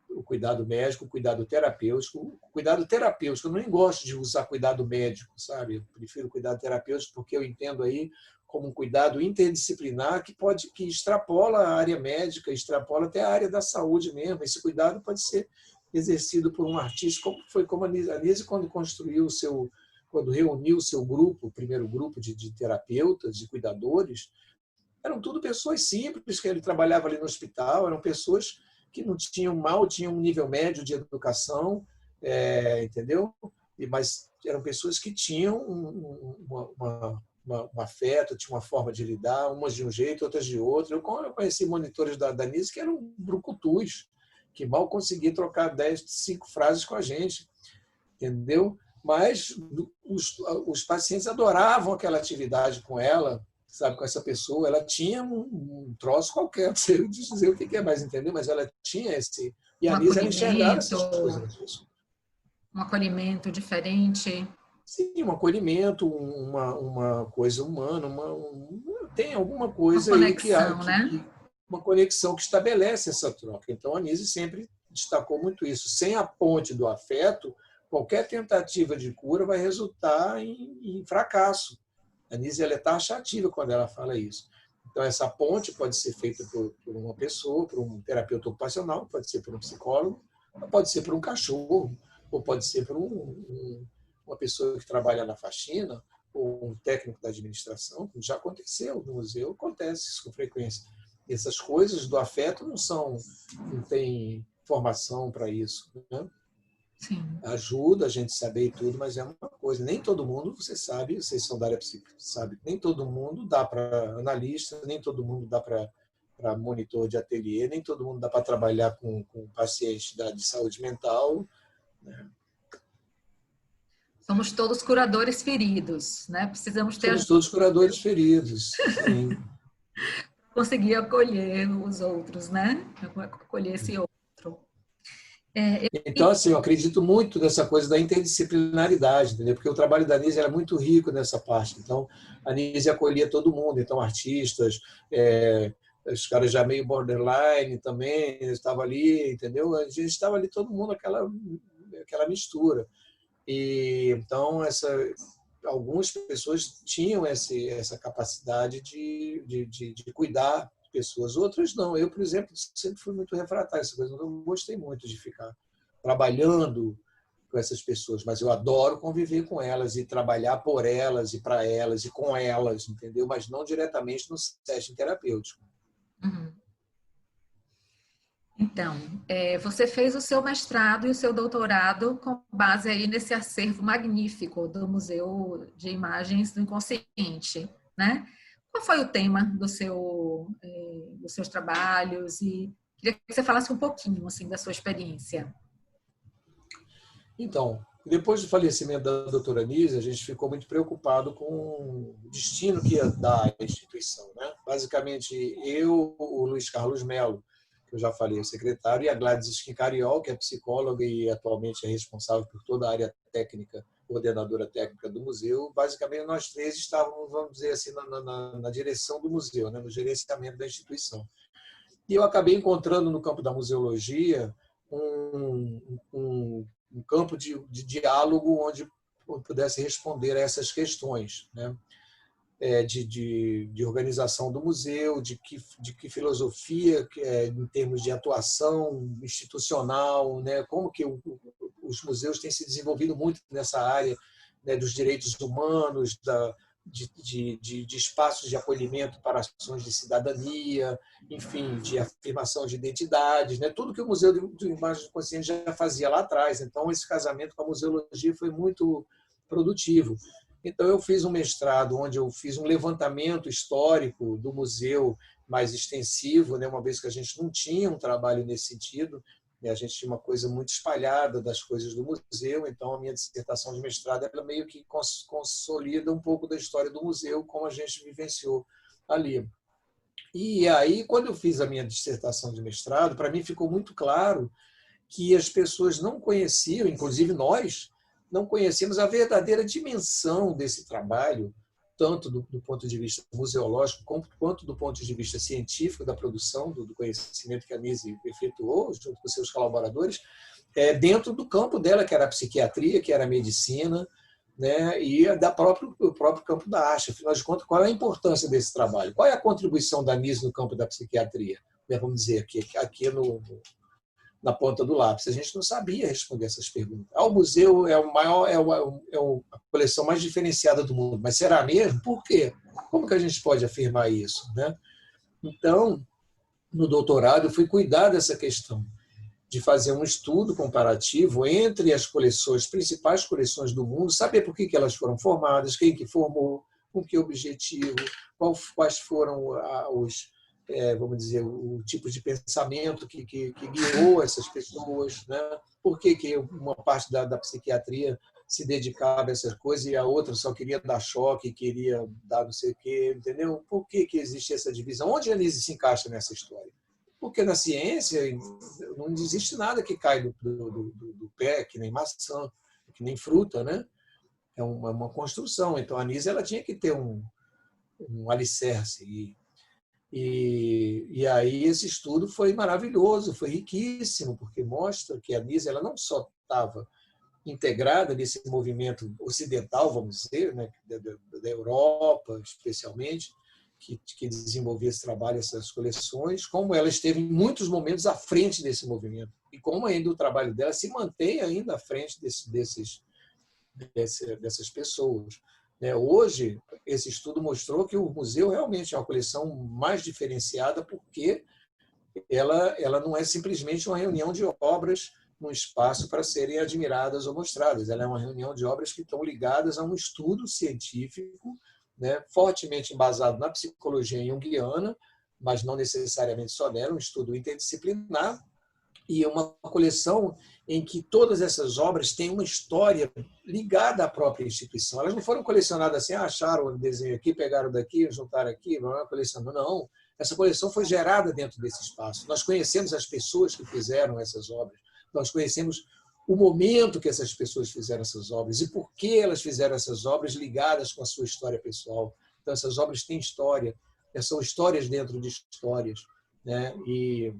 O cuidado médico, o cuidado terapêutico. O cuidado terapêutico, eu nem gosto de usar cuidado médico, sabe? Eu prefiro cuidado terapêutico porque eu entendo aí como um cuidado interdisciplinar que extrapola a área médica, extrapola até a área da saúde mesmo. Esse cuidado pode ser exercido por um artista, como a Nise quando quando reuniu o seu grupo, o primeiro grupo de terapeutas, de cuidadores, eram tudo pessoas simples, que ele trabalhava ali no hospital, eram pessoas que não tinham tinham um nível médio de educação, entendeu? Mas eram pessoas que tinham um afeto, tinham uma forma de lidar, umas de um jeito, outras de outro. Eu conheci monitores da Nise que eram brucutus, que mal conseguiam trocar 5 frases com a gente, entendeu? Mas os pacientes adoravam aquela atividade com ela, sabe, com essa pessoa. Ela tinha um troço qualquer, não sei dizer o que é mais, entendeu? Mas ela tinha esse... E a Nise, ela enxergava essas coisas. Um acolhimento diferente. Sim, um acolhimento, uma coisa humana, tem alguma coisa uma conexão, aí né? Uma conexão que estabelece essa troca. Então, a Nise sempre destacou muito isso. Sem a ponte do afeto, qualquer tentativa de cura vai resultar em fracasso. A Nise é taxativa quando ela fala isso. Então, essa ponte pode ser feita por uma pessoa, por um terapeuta ocupacional, pode ser por um psicólogo, pode ser por um cachorro, ou pode ser por uma pessoa que trabalha na faxina, ou um técnico da administração. Já aconteceu no museu, acontece isso com frequência. Essas coisas do afeto não tem formação para isso, né? Sim. Ajuda a gente saber e tudo, mas é uma coisa. Nem todo mundo, você sabe, vocês são da área psíquica, sabe? Nem todo mundo dá para analista, nem todo mundo dá para monitor de ateliê, nem todo mundo dá para trabalhar com pacientes de saúde mental, né? Somos todos curadores feridos, né? Precisamos ter Somos todos curadores feridos. Sim. conseguir acolher os outros, né? Acolher esse outro. Então, assim, eu acredito muito nessa coisa da interdisciplinaridade, entendeu? Porque o trabalho da Anísia era muito rico nessa parte. Então, a Anísia acolhia todo mundo, então artistas, os caras já meio borderline também, estavam ali, entendeu? A gente estava ali todo mundo, aquela mistura. E então algumas pessoas tinham essa capacidade de cuidar de pessoas, outras não. Eu, por exemplo, sempre fui muito refratário a essa coisa, eu não gostei muito de ficar trabalhando com essas pessoas, mas eu adoro conviver com elas e trabalhar por elas e para elas e com elas, entendeu? Mas não diretamente no setting terapêutico. Uhum. Então, você fez o seu mestrado e o seu doutorado com base aí nesse acervo magnífico do Museu de Imagens do Inconsciente, né? Qual foi o tema dos seus trabalhos? E queria que você falasse um pouquinho assim da sua experiência. Então, depois do falecimento da doutora Anísia, a gente ficou muito preocupado com o destino que ia dar à instituição, né? Basicamente, eu, o Luiz Carlos Melo, que eu já falei, o secretário, e a Gladys Schincariol, que é psicóloga e atualmente é responsável por toda a área técnica, coordenadora técnica do museu. Basicamente, nós três estávamos, vamos dizer assim, na direção do museu, né? No gerenciamento da instituição. E eu acabei encontrando no campo da museologia um campo de diálogo onde eu pudesse responder a essas questões, né? De organização do museu, de que filosofia, em termos de atuação institucional, né? Como que os museus têm se desenvolvido muito nessa área, né, dos direitos humanos, de espaços de acolhimento para ações de cidadania, enfim, de afirmação de identidades, né? Tudo que o Museu de Imagens do Consciente já fazia lá atrás. Então, esse casamento com a museologia foi muito produtivo. Então, eu fiz um mestrado onde eu fiz um levantamento histórico do museu mais extensivo, né? Uma vez que a gente não tinha um trabalho nesse sentido, né? A gente tinha uma coisa muito espalhada das coisas do museu, então a minha dissertação de mestrado ela meio que consolida um pouco da história do museu, como a gente vivenciou ali. E aí, quando eu fiz a minha dissertação de mestrado, para mim ficou muito claro que as pessoas não conheciam, inclusive nós, não conhecemos a verdadeira dimensão desse trabalho, tanto do ponto de vista museológico, quanto do ponto de vista científico da produção do conhecimento que a Anísia efetuou, junto com seus colaboradores, dentro do campo dela, que era a psiquiatria, que era a medicina, né, e o próprio campo da arte. Afinal de contas, qual é a importância desse trabalho? Qual é a contribuição da Anísia no campo da psiquiatria? Vamos dizer, aqui na ponta do lápis. A gente não sabia responder essas perguntas. O museu é a coleção mais diferenciada do mundo, mas será mesmo? Por quê? Como que a gente pode afirmar isso, né? Então, no doutorado, eu fui cuidar dessa questão, de fazer um estudo comparativo entre as coleções, principais coleções do mundo, saber por que elas foram formadas, quem que formou, com que objetivo, quais foram vamos dizer, o tipo de pensamento que guiou essas pessoas, né? Por que uma parte da psiquiatria se dedicava a essas coisas e a outra só queria dar choque, queria dar não sei o quê, entendeu? Por que existe essa divisão? Onde a Anísia se encaixa nessa história? Porque na ciência não existe nada que cai do pé, que nem maçã, que nem fruta, né? É uma construção. Então, a Anísia ela tinha que ter um alicerce. E aí esse estudo foi maravilhoso, foi riquíssimo, porque mostra que a Anísia ela não só estava integrada nesse movimento ocidental, vamos dizer, né? da Europa, especialmente, que desenvolvia esse trabalho, essas coleções, como ela esteve em muitos momentos à frente desse movimento. E como ainda o trabalho dela se mantém ainda à frente dessas pessoas. Hoje, esse estudo mostrou que o museu realmente é uma coleção mais diferenciada porque ela não é simplesmente uma reunião de obras num espaço para serem admiradas ou mostradas. Ela é uma reunião de obras que estão ligadas a um estudo científico, né, fortemente embasado na psicologia junguiana, mas não necessariamente só nela, um estudo interdisciplinar, E uma coleção em que todas essas obras têm uma história ligada à própria instituição. Elas não foram colecionadas assim, acharam o desenho aqui, pegaram daqui, juntaram aqui, colecionando. Não. Essa coleção foi gerada dentro desse espaço. Nós conhecemos as pessoas que fizeram essas obras. Nós conhecemos o momento que essas pessoas fizeram essas obras e por que elas fizeram essas obras ligadas com a sua história pessoal. Então, essas obras têm história, são histórias dentro de histórias, né? E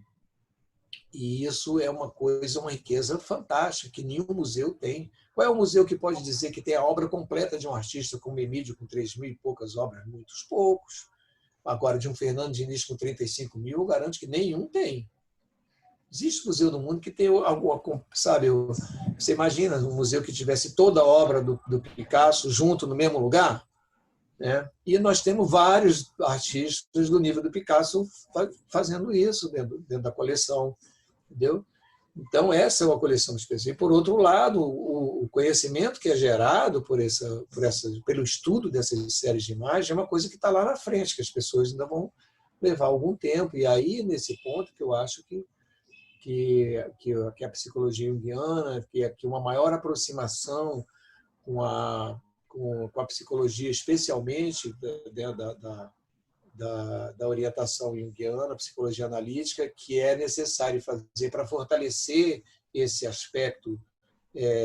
isso é uma coisa, uma riqueza fantástica, que nenhum museu tem. Qual é o museu que pode dizer que tem a obra completa de um artista como Emídio, com 3.000 e poucas obras? Muitos poucos. Agora, de um Fernando Diniz com 35 mil, eu garanto que nenhum tem. Existe museu no mundo que tem alguma, sabe? Você imagina um museu que tivesse toda a obra do Picasso junto no mesmo lugar? Né? E nós temos vários artistas do nível do Picasso fazendo isso dentro da coleção. Entendeu? Então, essa é uma coleção específica. E, por outro lado, o conhecimento que é gerado pelo estudo dessas séries de imagens é uma coisa que está lá na frente, que as pessoas ainda vão levar algum tempo. E aí, nesse ponto, que eu acho que a psicologia junguiana, que uma maior aproximação com a psicologia, especialmente da orientação junguiana, psicologia analítica, que é necessário fazer para fortalecer esse aspecto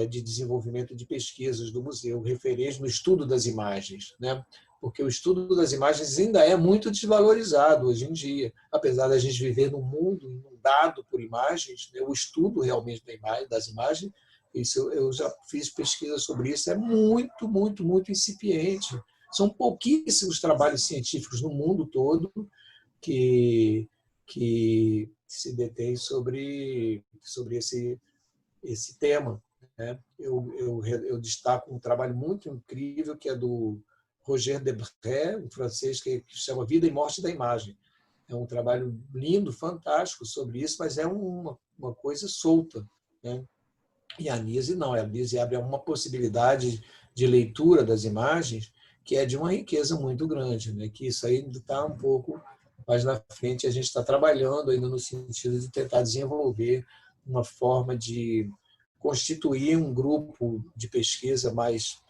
de desenvolvimento de pesquisas do museu, referente no estudo das imagens, né? Porque o estudo das imagens ainda é muito desvalorizado hoje em dia, apesar da gente viver num mundo inundado por imagens, né? O estudo realmente das imagens, isso eu já fiz pesquisa sobre isso, é muito, muito, muito incipiente. São pouquíssimos trabalhos científicos no mundo todo que se detêm sobre esse tema, né? Eu destaco um trabalho muito incrível que é do Roger Debré, um francês, que chama Vida e Morte da Imagem. É um trabalho lindo, fantástico sobre isso, mas é uma coisa solta, né? E a Anísio não, a Anísio abre uma possibilidade de leitura das imagens que é de uma riqueza muito grande, né? Que isso aí está um pouco mais na frente, a gente está trabalhando ainda no sentido de tentar desenvolver uma forma de constituir um grupo de pesquisa mais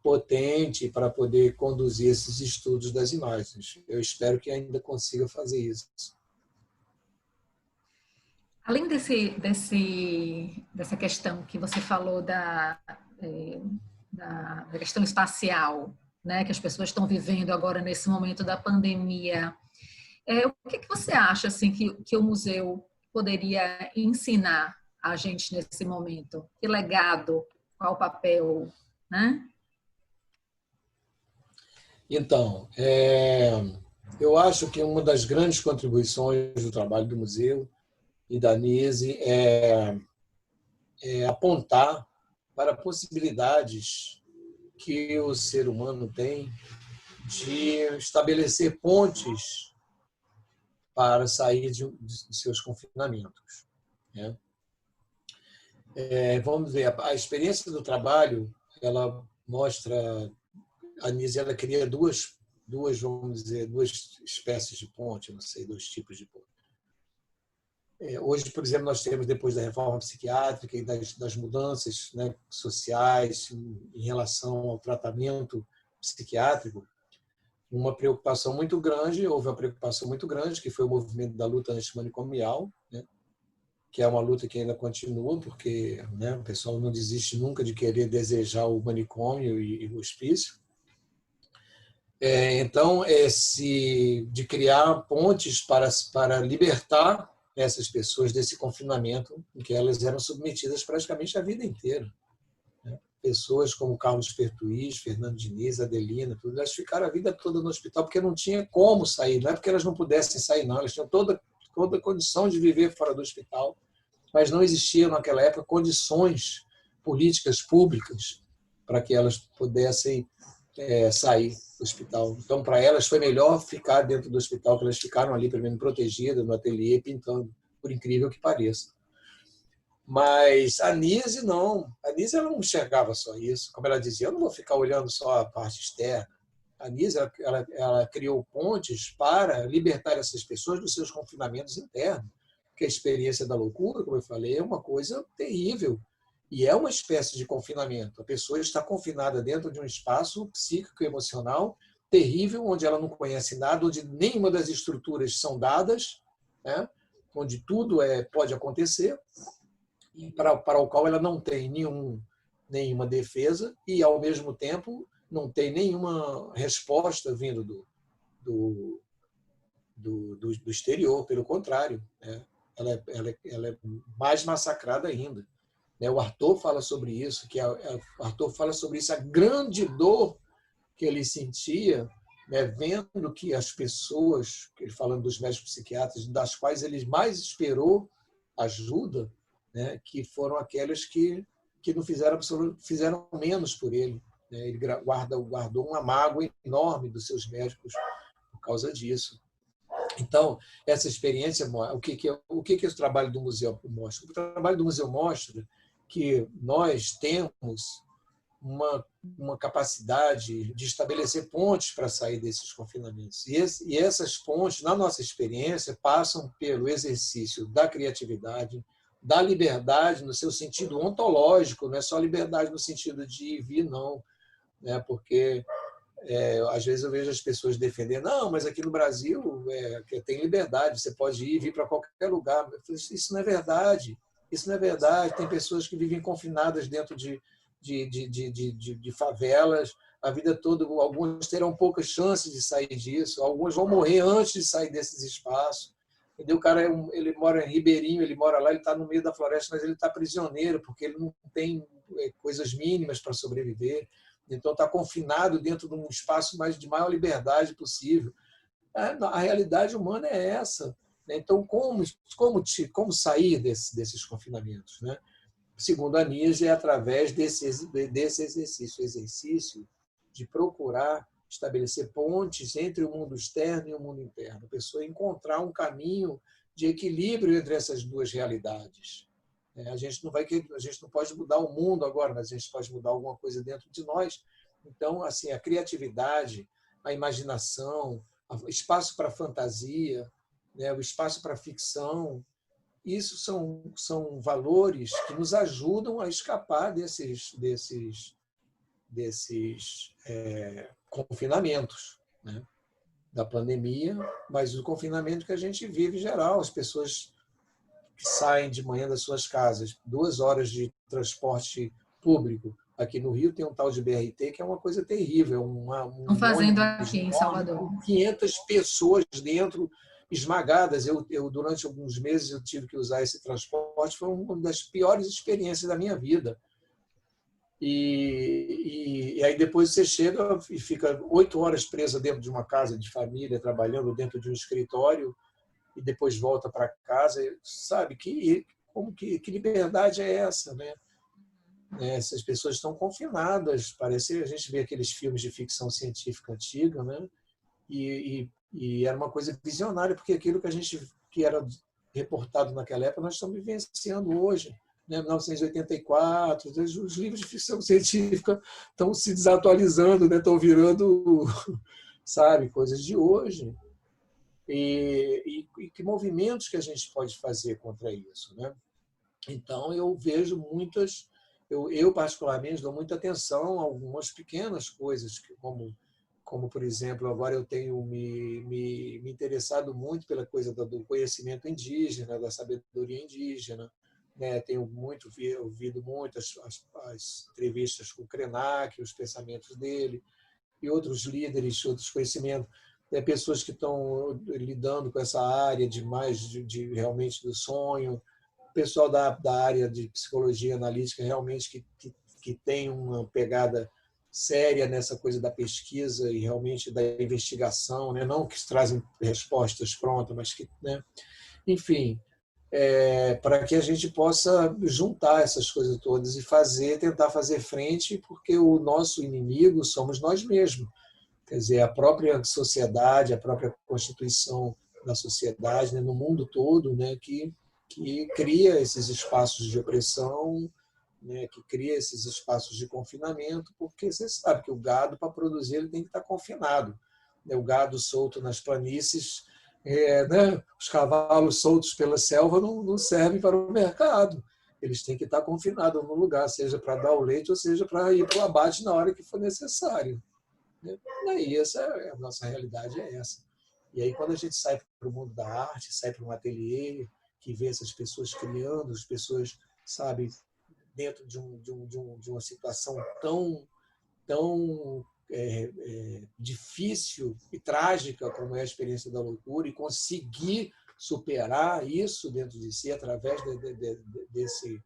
potente para poder conduzir esses estudos das imagens. Eu espero que ainda consiga fazer isso. Além dessa questão que você falou da questão espacial, né, que as pessoas estão vivendo agora nesse momento da pandemia, o que você acha assim, que o museu poderia ensinar a gente nesse momento? Que legado, qual o papel, né? Então, eu acho que uma das grandes contribuições do trabalho do museu e da Nise é apontar para possibilidades que o ser humano tem de estabelecer pontes para sair de seus confinamentos, né? Vamos ver, a experiência do trabalho, ela mostra, a Nise ela cria duas, vamos dizer, duas espécies de ponte, não sei, dois tipos de ponte. Hoje, por exemplo, nós temos, depois da reforma psiquiátrica e das mudanças, né, sociais em relação ao tratamento psiquiátrico, uma preocupação muito grande, houve uma preocupação muito grande, que foi o movimento da luta antimanicomial, né, que é uma luta que ainda continua, porque, né, o pessoal não desiste nunca de querer desejar o manicômio e o hospício. Então, de criar pontes para libertar essas pessoas desse confinamento em que elas eram submetidas praticamente a vida inteira. Pessoas como Carlos Pertuis, Fernando Diniz, Adelina, tudo, elas ficaram a vida toda no hospital porque não tinha como sair. Não é porque elas não pudessem sair, não. Elas tinham toda a condição de viver fora do hospital, mas não existiam naquela época condições políticas públicas para que elas pudessem sair do hospital. Então, para elas, foi melhor ficar dentro do hospital, que elas ficaram ali, pelo menos protegidas, no ateliê, pintando, por incrível que pareça. Mas a Nise não. A Nise ela não enxergava só isso. Como ela dizia, eu não vou ficar olhando só a parte externa. A Nise ela criou pontes para libertar essas pessoas dos seus confinamentos internos. que a experiência da loucura, como eu falei, é uma coisa terrível. E é uma espécie de confinamento. A pessoa está confinada dentro de um espaço psíquico e emocional terrível, onde ela não conhece nada, onde nenhuma das estruturas são dadas, né? Onde tudo pode acontecer, e para o qual ela não tem nenhuma defesa e, ao mesmo tempo, não tem nenhuma resposta vindo do exterior, pelo contrário, né? Ela é mais massacrada ainda. O Arthur fala sobre isso, a grande dor que ele sentia, né, vendo que as pessoas, ele falando dos médicos psiquiatras, das quais ele mais esperou ajuda, né, que foram aquelas que não fizeram menos por ele. Né? Ele guardou uma mágoa enorme dos seus médicos por causa disso. Então, essa experiência, o que o trabalho do museu mostra? O trabalho do museu mostra que nós temos uma capacidade de estabelecer pontes para sair desses confinamentos. E essas pontes, na nossa experiência, passam pelo exercício da criatividade, da liberdade no seu sentido ontológico, não é só liberdade no sentido de ir e vir, não. Né? Porque, às vezes, eu vejo as pessoas defendendo, não, mas aqui no Brasil tem liberdade, você pode ir e vir para qualquer lugar. Isso não é verdade. Isso não é verdade. Tem pessoas que vivem confinadas dentro de favelas a vida toda. Alguns terão poucas chances de sair disso, alguns vão morrer antes de sair desses espaços. Entendeu? O cara ele mora em Ribeirinho, ele mora lá, ele está no meio da floresta, mas ele está prisioneiro, porque ele não tem coisas mínimas para sobreviver. Então, está confinado dentro de um espaço de maior liberdade possível. A realidade humana é essa. Então, como sair desses confinamentos? Né? Segundo a Nietzsche, é através desse exercício de procurar estabelecer pontes entre o mundo externo e o mundo interno. A pessoa encontrar um caminho de equilíbrio entre essas duas realidades. A gente não pode mudar o mundo agora, mas a gente pode mudar alguma coisa dentro de nós. Então, assim, a criatividade, a imaginação, o espaço para a fantasia, né, o espaço para a ficção, isso são valores que nos ajudam a escapar desses confinamentos, né? Da pandemia, mas do confinamento que a gente vive em geral. As pessoas que saem de manhã das suas casas, 2 horas de transporte público. Aqui no Rio tem um tal de BRT que é uma coisa terrível. Estão fazendo aqui em Salvador. Com 500 pessoas dentro, esmagadas. Eu durante alguns meses eu tive que usar esse transporte. Foi uma das piores experiências da minha vida. E aí depois você chega e fica 8 horas presa dentro de uma casa de família, trabalhando dentro de um escritório, e depois volta para casa. Sabe que liberdade é essa, né? Essas pessoas estão confinadas. Parece, a gente vê aqueles filmes de ficção científica antiga, né? E era uma coisa visionária, porque aquilo que era reportado naquela época nós estamos vivenciando hoje. 1984, os livros de ficção científica estão se desatualizando, né? Estão virando, sabe, coisas de hoje. E que movimentos que a gente pode fazer contra isso, né? Então, eu vejo eu particularmente dou muita atenção a algumas pequenas coisas, como por exemplo, agora eu tenho me interessado muito pela coisa do conhecimento indígena, da sabedoria indígena. Tenho ouvido muito as entrevistas com o Krenak, os pensamentos dele, e outros líderes, outros conhecimentos. Pessoas que estão lidando com essa área realmente do sonho, pessoal da área de psicologia analítica realmente que tem uma pegada séria nessa coisa da pesquisa e realmente da investigação, né? Não que trazem respostas prontas, mas que, né? Enfim, para que a gente possa juntar essas coisas todas e tentar fazer frente, porque o nosso inimigo somos nós mesmos. Quer dizer, a própria sociedade, a própria constituição da sociedade, né, no mundo todo, né, que cria esses espaços de opressão, né, que cria esses espaços de confinamento, porque você sabe que o gado, para produzir, ele tem que estar confinado. O gado solto nas planícies né? Os cavalos soltos pela selva não servem para o mercado. Eles têm que estar confinados num lugar, seja para dar o leite ou seja para ir para o abate na hora que for necessário. Né? E aí, a nossa realidade é essa. E aí, quando a gente sai para o mundo da arte, sai para um ateliê, que vê essas pessoas criando, as pessoas, sabe, dentro de uma situação tão difícil e trágica como é a experiência da loucura, e conseguir superar isso dentro de si através desses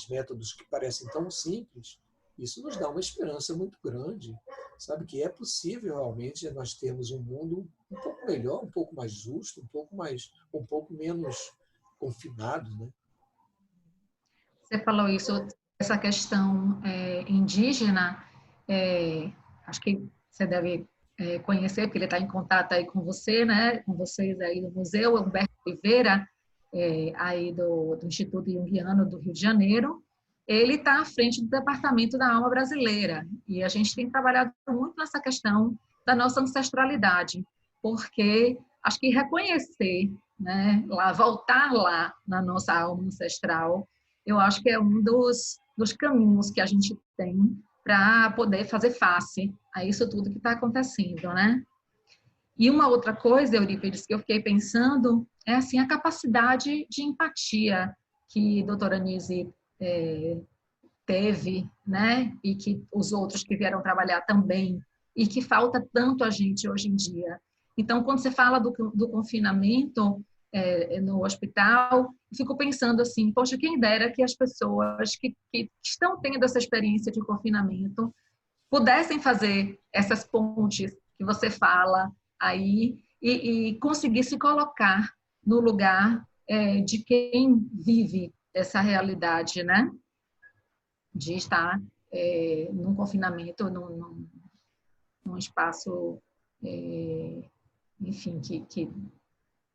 métodos que parecem tão simples, isso nos dá uma esperança muito grande, sabe, que é possível realmente nós termos um mundo um pouco melhor, um pouco mais justo, um pouco menos confinado, né? Você falou isso, essa questão indígena, acho que você deve conhecer, porque ele está em contato aí com você, né, com vocês aí do museu, Humberto Oliveira, aí do Instituto Jungiano do Rio de Janeiro. Ele está à frente do Departamento da Alma Brasileira, e a gente tem trabalhado muito nessa questão da nossa ancestralidade, porque acho que reconhecer, né, voltar lá na nossa alma ancestral, eu acho que é um dos caminhos que a gente tem para poder fazer face a isso tudo que está acontecendo, né? E uma outra coisa, Eurípides, que eu fiquei pensando é assim, a capacidade de empatia que a doutora Nise teve, né? E que os outros que vieram trabalhar também, e que falta tanto a gente hoje em dia. Então, quando você fala do confinamento no hospital, eu fico pensando assim, poxa, quem dera que as pessoas que estão tendo essa experiência de confinamento pudessem fazer essas pontes que você fala aí e conseguir se colocar no lugar de quem vive essa realidade, né? De estar num confinamento, num espaço, enfim, que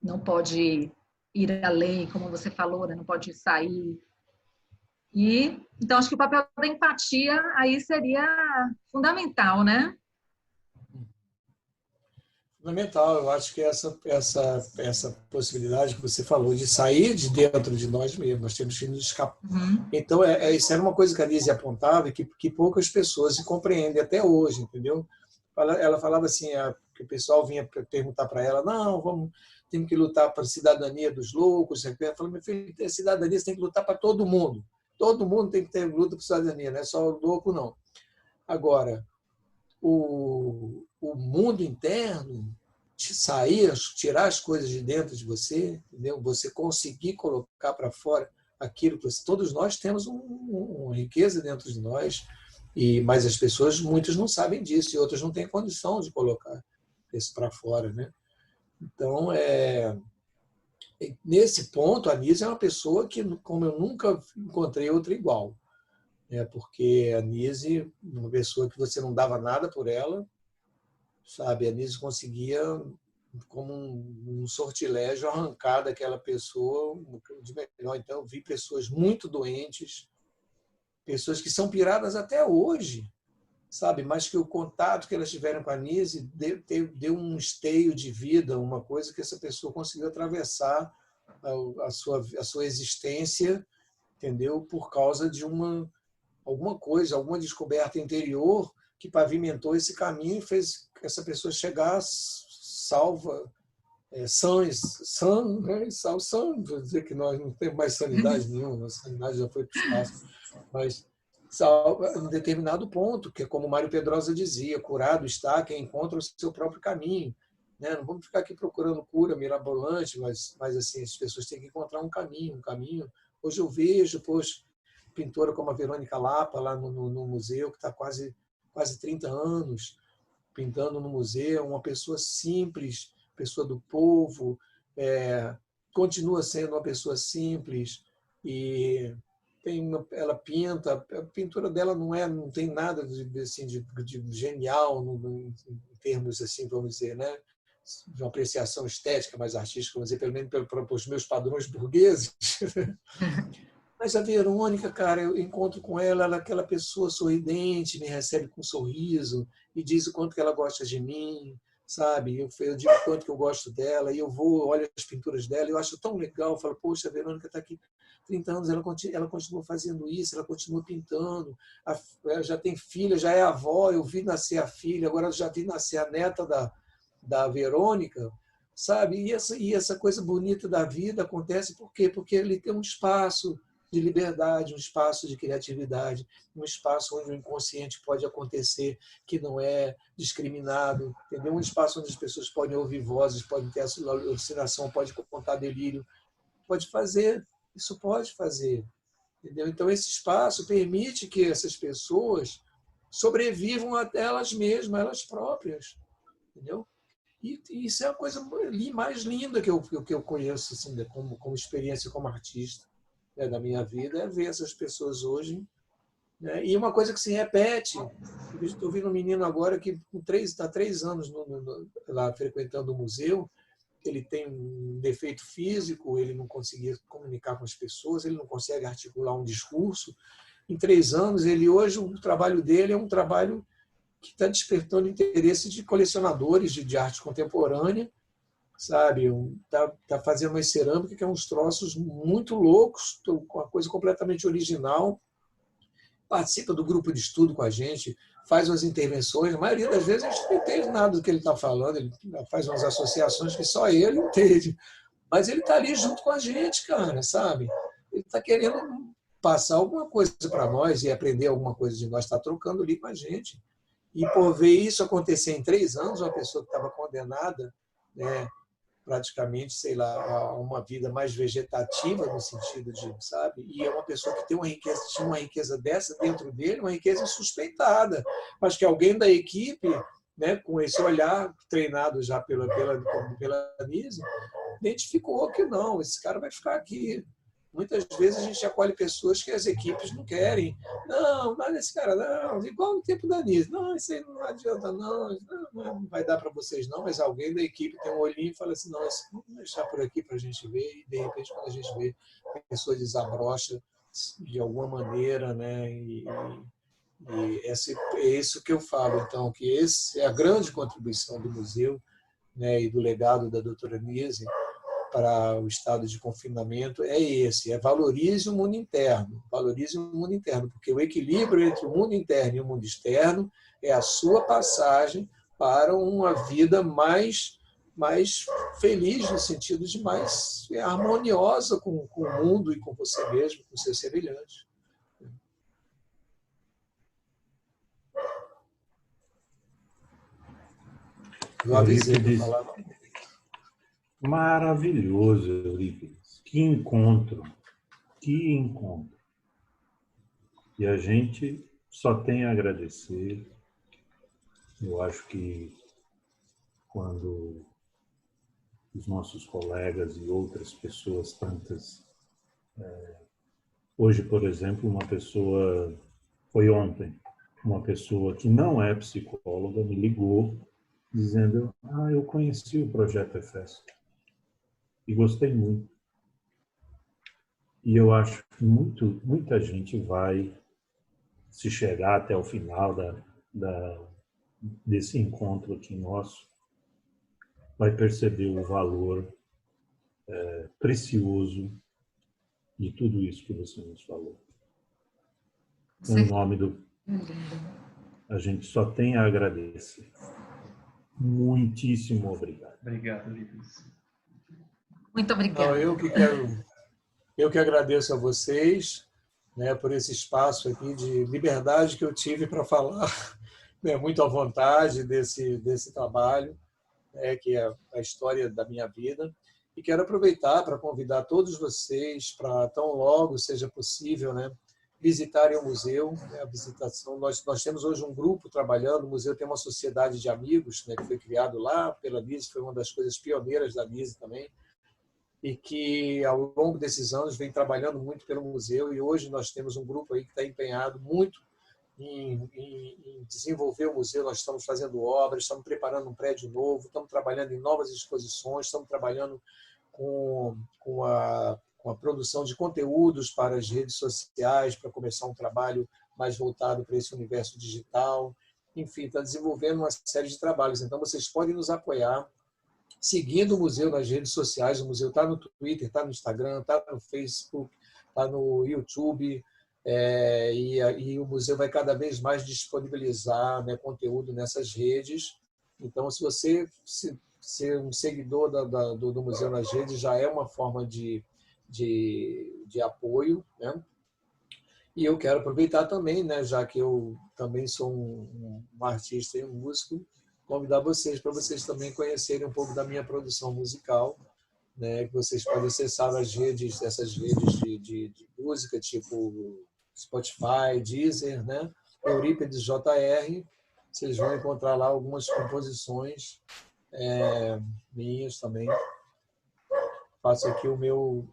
não pode ir além, como você falou, né? Não pode sair. Então, acho que o papel da empatia aí seria fundamental, né? Fundamental, eu acho que essa possibilidade que você falou de sair de dentro de nós mesmos, nós temos que nos escapar. Uhum. Então, isso era uma coisa que a Nise apontava e que poucas pessoas se compreendem até hoje, entendeu? Ela falava assim, que o pessoal vinha perguntar para ela, não, temos que lutar para a cidadania dos loucos. Ela falou, meu filho, a cidadania você tem que lutar para todo mundo tem que ter luta por cidadania, não é só o louco, não. Agora, o mundo interno, tirar as coisas de dentro de você, entendeu? Você conseguir colocar para fora aquilo que todos nós temos uma riqueza dentro de nós, mas as pessoas, muitos não sabem disso e outras não têm condição de colocar isso para fora, né? Então, nesse ponto, a Nise é uma pessoa que, como eu nunca encontrei outra igual. Porque a Nise, uma pessoa que você não dava nada por ela, sabe? A Nise conseguia, como um sortilégio, arrancar daquela pessoa de melhor. Então, eu vi pessoas muito doentes, pessoas que são piradas até hoje, sabe? Mas que o contato que elas tiveram com a Nise deu um esteio de vida, uma coisa que essa pessoa conseguiu atravessar a sua existência, entendeu? Por causa de alguma coisa, alguma descoberta interior que pavimentou esse caminho e fez que essa pessoa chegar salva, sã, vou dizer que nós não temos mais sanidade nenhuma, a sanidade já foi para o espaço, mas salva em determinado ponto, que é como Mário Pedrosa dizia, curado está quem encontra o seu próprio caminho. Né? Não vamos ficar aqui procurando cura mirabolante, mas assim, as pessoas têm que encontrar um caminho. Hoje eu vejo, pintora como a Verônica Lapa, lá no museu, que está quase 30 anos pintando no museu, uma pessoa simples, pessoa do povo, continua sendo uma pessoa simples, e ela pinta, a pintura dela não tem nada assim, de genial em termos, assim, vamos dizer, né? De uma apreciação estética mais artística, vamos dizer, pelo menos para os meus padrões burgueses. Mas a Verônica, cara, eu encontro com ela é aquela pessoa sorridente, me recebe com um sorriso e diz o quanto que ela gosta de mim, sabe? Eu digo quanto que eu gosto dela, e eu vou, olho as pinturas dela, eu acho tão legal, eu falo, poxa, a Verônica está aqui 30 anos, ela continua fazendo isso, ela continua pintando, ela já tem filha, já é avó, eu vi nascer a filha, agora eu já vi nascer a neta da Verônica, sabe? E essa coisa bonita da vida acontece por quê? Porque ele tem um espaço de liberdade, um espaço de criatividade, um espaço onde o inconsciente pode acontecer, que não é discriminado, entendeu? Um espaço onde as pessoas podem ouvir vozes, podem ter alucinação, pode contar delírio, pode fazer, isso pode fazer, entendeu? Então esse espaço permite que essas pessoas sobrevivam até elas mesmas, elas próprias, entendeu? E isso é a coisa mais linda que eu conheço assim, como experiência como artista, né, da minha vida, é ver essas pessoas hoje, né? E uma coisa que se repete, eu estou vendo um menino agora que está 3 anos lá frequentando o museu, ele tem um defeito físico, ele não conseguia comunicar com as pessoas, ele não consegue articular um discurso. Em 3 anos, hoje o trabalho dele é um trabalho que está despertando interesse de colecionadores de arte contemporânea, sabe? Tá fazendo uma cerâmica que é uns troços muito loucos, com uma coisa completamente original. Participa do grupo de estudo com a gente, faz umas intervenções. A maioria das vezes a gente não entende nada do que ele está falando, ele faz umas associações que só ele entende. Mas ele está ali junto com a gente, cara, sabe? Ele está querendo passar alguma coisa para nós e aprender alguma coisa de nós, está trocando ali com a gente. E por ver isso acontecer em 3 anos, uma pessoa que estava condenada, né, praticamente, sei lá, a uma vida mais vegetativa no sentido de, sabe? E é uma pessoa que tem tinha uma riqueza dessa dentro dele, uma riqueza insuspeitada. Mas que alguém da equipe, né, com esse olhar treinado já pela Nise, identificou que não, esse cara vai ficar aqui. Muitas vezes a gente acolhe pessoas que as equipes não querem. Não, mas esse cara não, igual no tempo da Nise. Não, isso aí não adianta, não vai dar para vocês não, mas alguém da equipe tem um olhinho e fala assim, não, vamos deixar por aqui para a gente ver, e de repente quando a gente vê, a pessoa desabrocha de alguma maneira, né? E é isso que eu falo, então, que essa é a grande contribuição do museu, né, e do legado da doutora Nise para o estado de confinamento é esse, valorize o mundo interno, porque o equilíbrio entre o mundo interno e o mundo externo é a sua passagem para uma vida mais feliz, no sentido de mais harmoniosa com o mundo e com você mesmo, com seus semelhantes. Eu avisei para falar. Maravilhoso, Eurípides. Que encontro. Que encontro. E a gente só tem a agradecer. Eu acho que quando os nossos colegas e outras pessoas tantas... Hoje, por exemplo, foi ontem, uma pessoa que não é psicóloga me ligou dizendo, eu conheci o Projeto EFESP e gostei muito. E eu acho que muita gente vai, se chegar até o final desse encontro aqui nosso, vai perceber o valor precioso de tudo isso que você nos falou. Em nome do... A gente só tem a agradecer. Muitíssimo obrigado. Obrigado, Eurípides. Muito obrigada. Eu que agradeço a vocês, né, por esse espaço aqui de liberdade que eu tive para falar, né, muito à vontade desse trabalho, né, que é a história da minha vida. E quero aproveitar para convidar todos vocês para, tão logo seja possível, né, visitarem o museu, né, a visitação. Nós temos hoje um grupo trabalhando, o museu tem uma sociedade de amigos, né, que foi criado lá pela Nise, foi uma das coisas pioneiras da Nise também, e que ao longo desses anos vem trabalhando muito pelo museu, e hoje nós temos um grupo aí que está empenhado muito em desenvolver o museu. Nós estamos fazendo obras, estamos preparando um prédio novo, estamos trabalhando em novas exposições, estamos trabalhando com a produção de conteúdos para as redes sociais, para começar um trabalho mais voltado para esse universo digital. enfim, está desenvolvendo uma série de trabalhos. Então, vocês podem nos apoiar seguindo o museu nas redes sociais. O museu está no Twitter, está no Instagram, está no Facebook, está no YouTube, e o museu vai cada vez mais disponibilizar, né, conteúdo nessas redes. Então, se você ser um seguidor do museu nas redes já é uma forma de apoio, né? E eu quero aproveitar também, né, já que eu também sou um artista e um músico, convidar vocês para vocês também conhecerem um pouco da minha produção musical, né, que vocês podem acessar essas redes de música, tipo Spotify, Deezer, né, Eurípides JR. Vocês vão encontrar lá algumas composições minhas também. Faço aqui o meu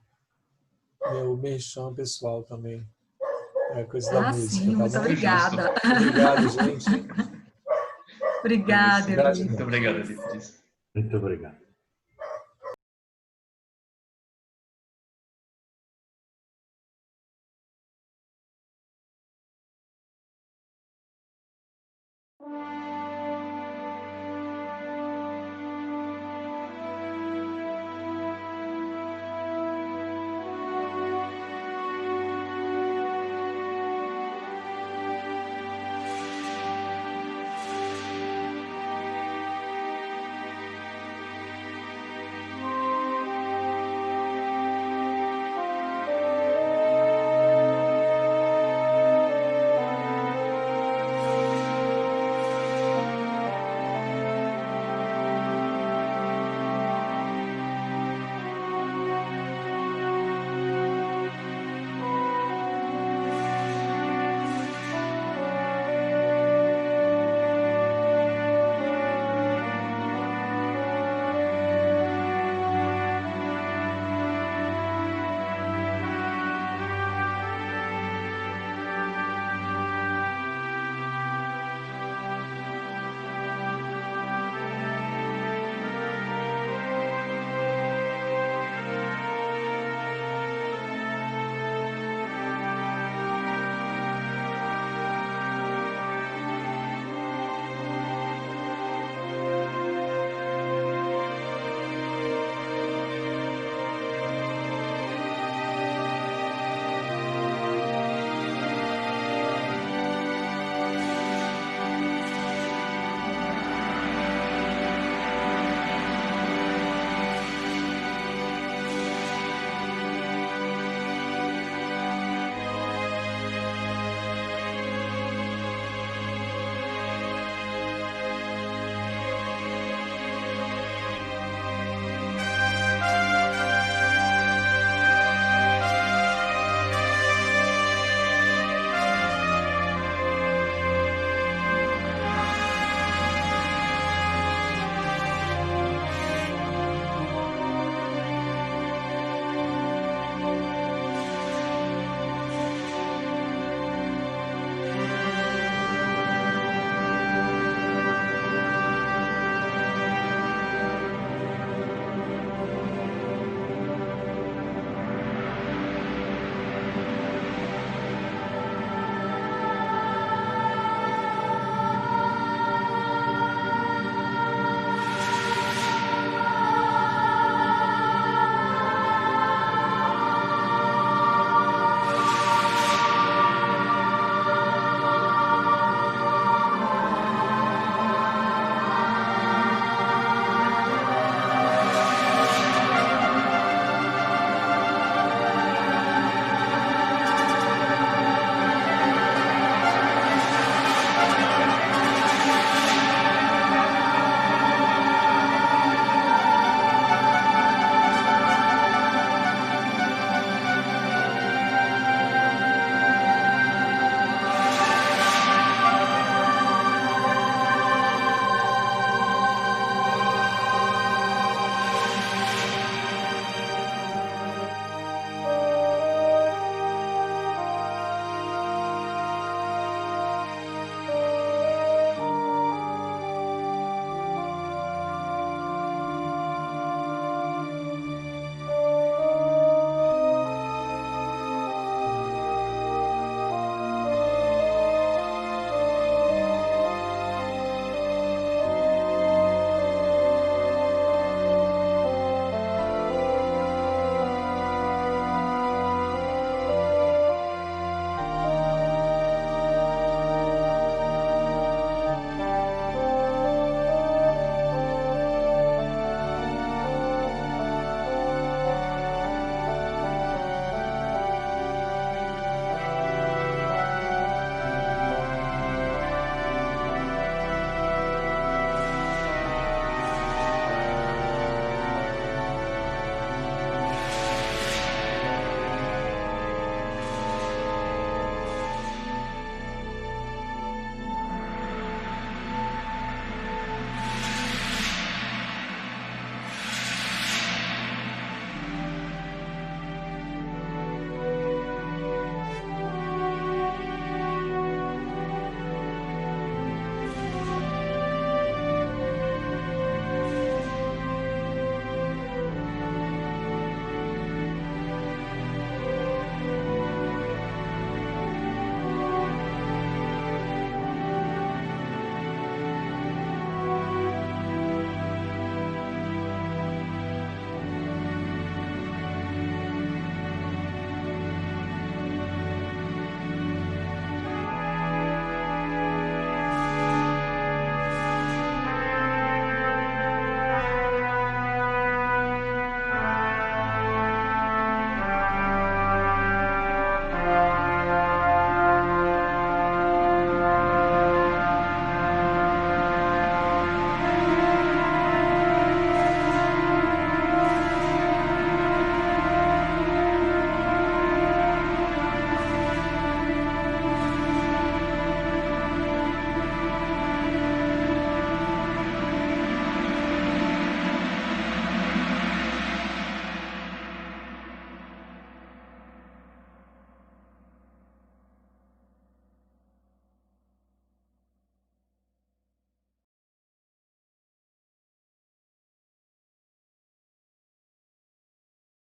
merchan pessoal também. Coisa da música. Sim, muito obrigada. Obrigado, gente. Obrigada, Muito obrigado, Eurípides. Muito obrigado.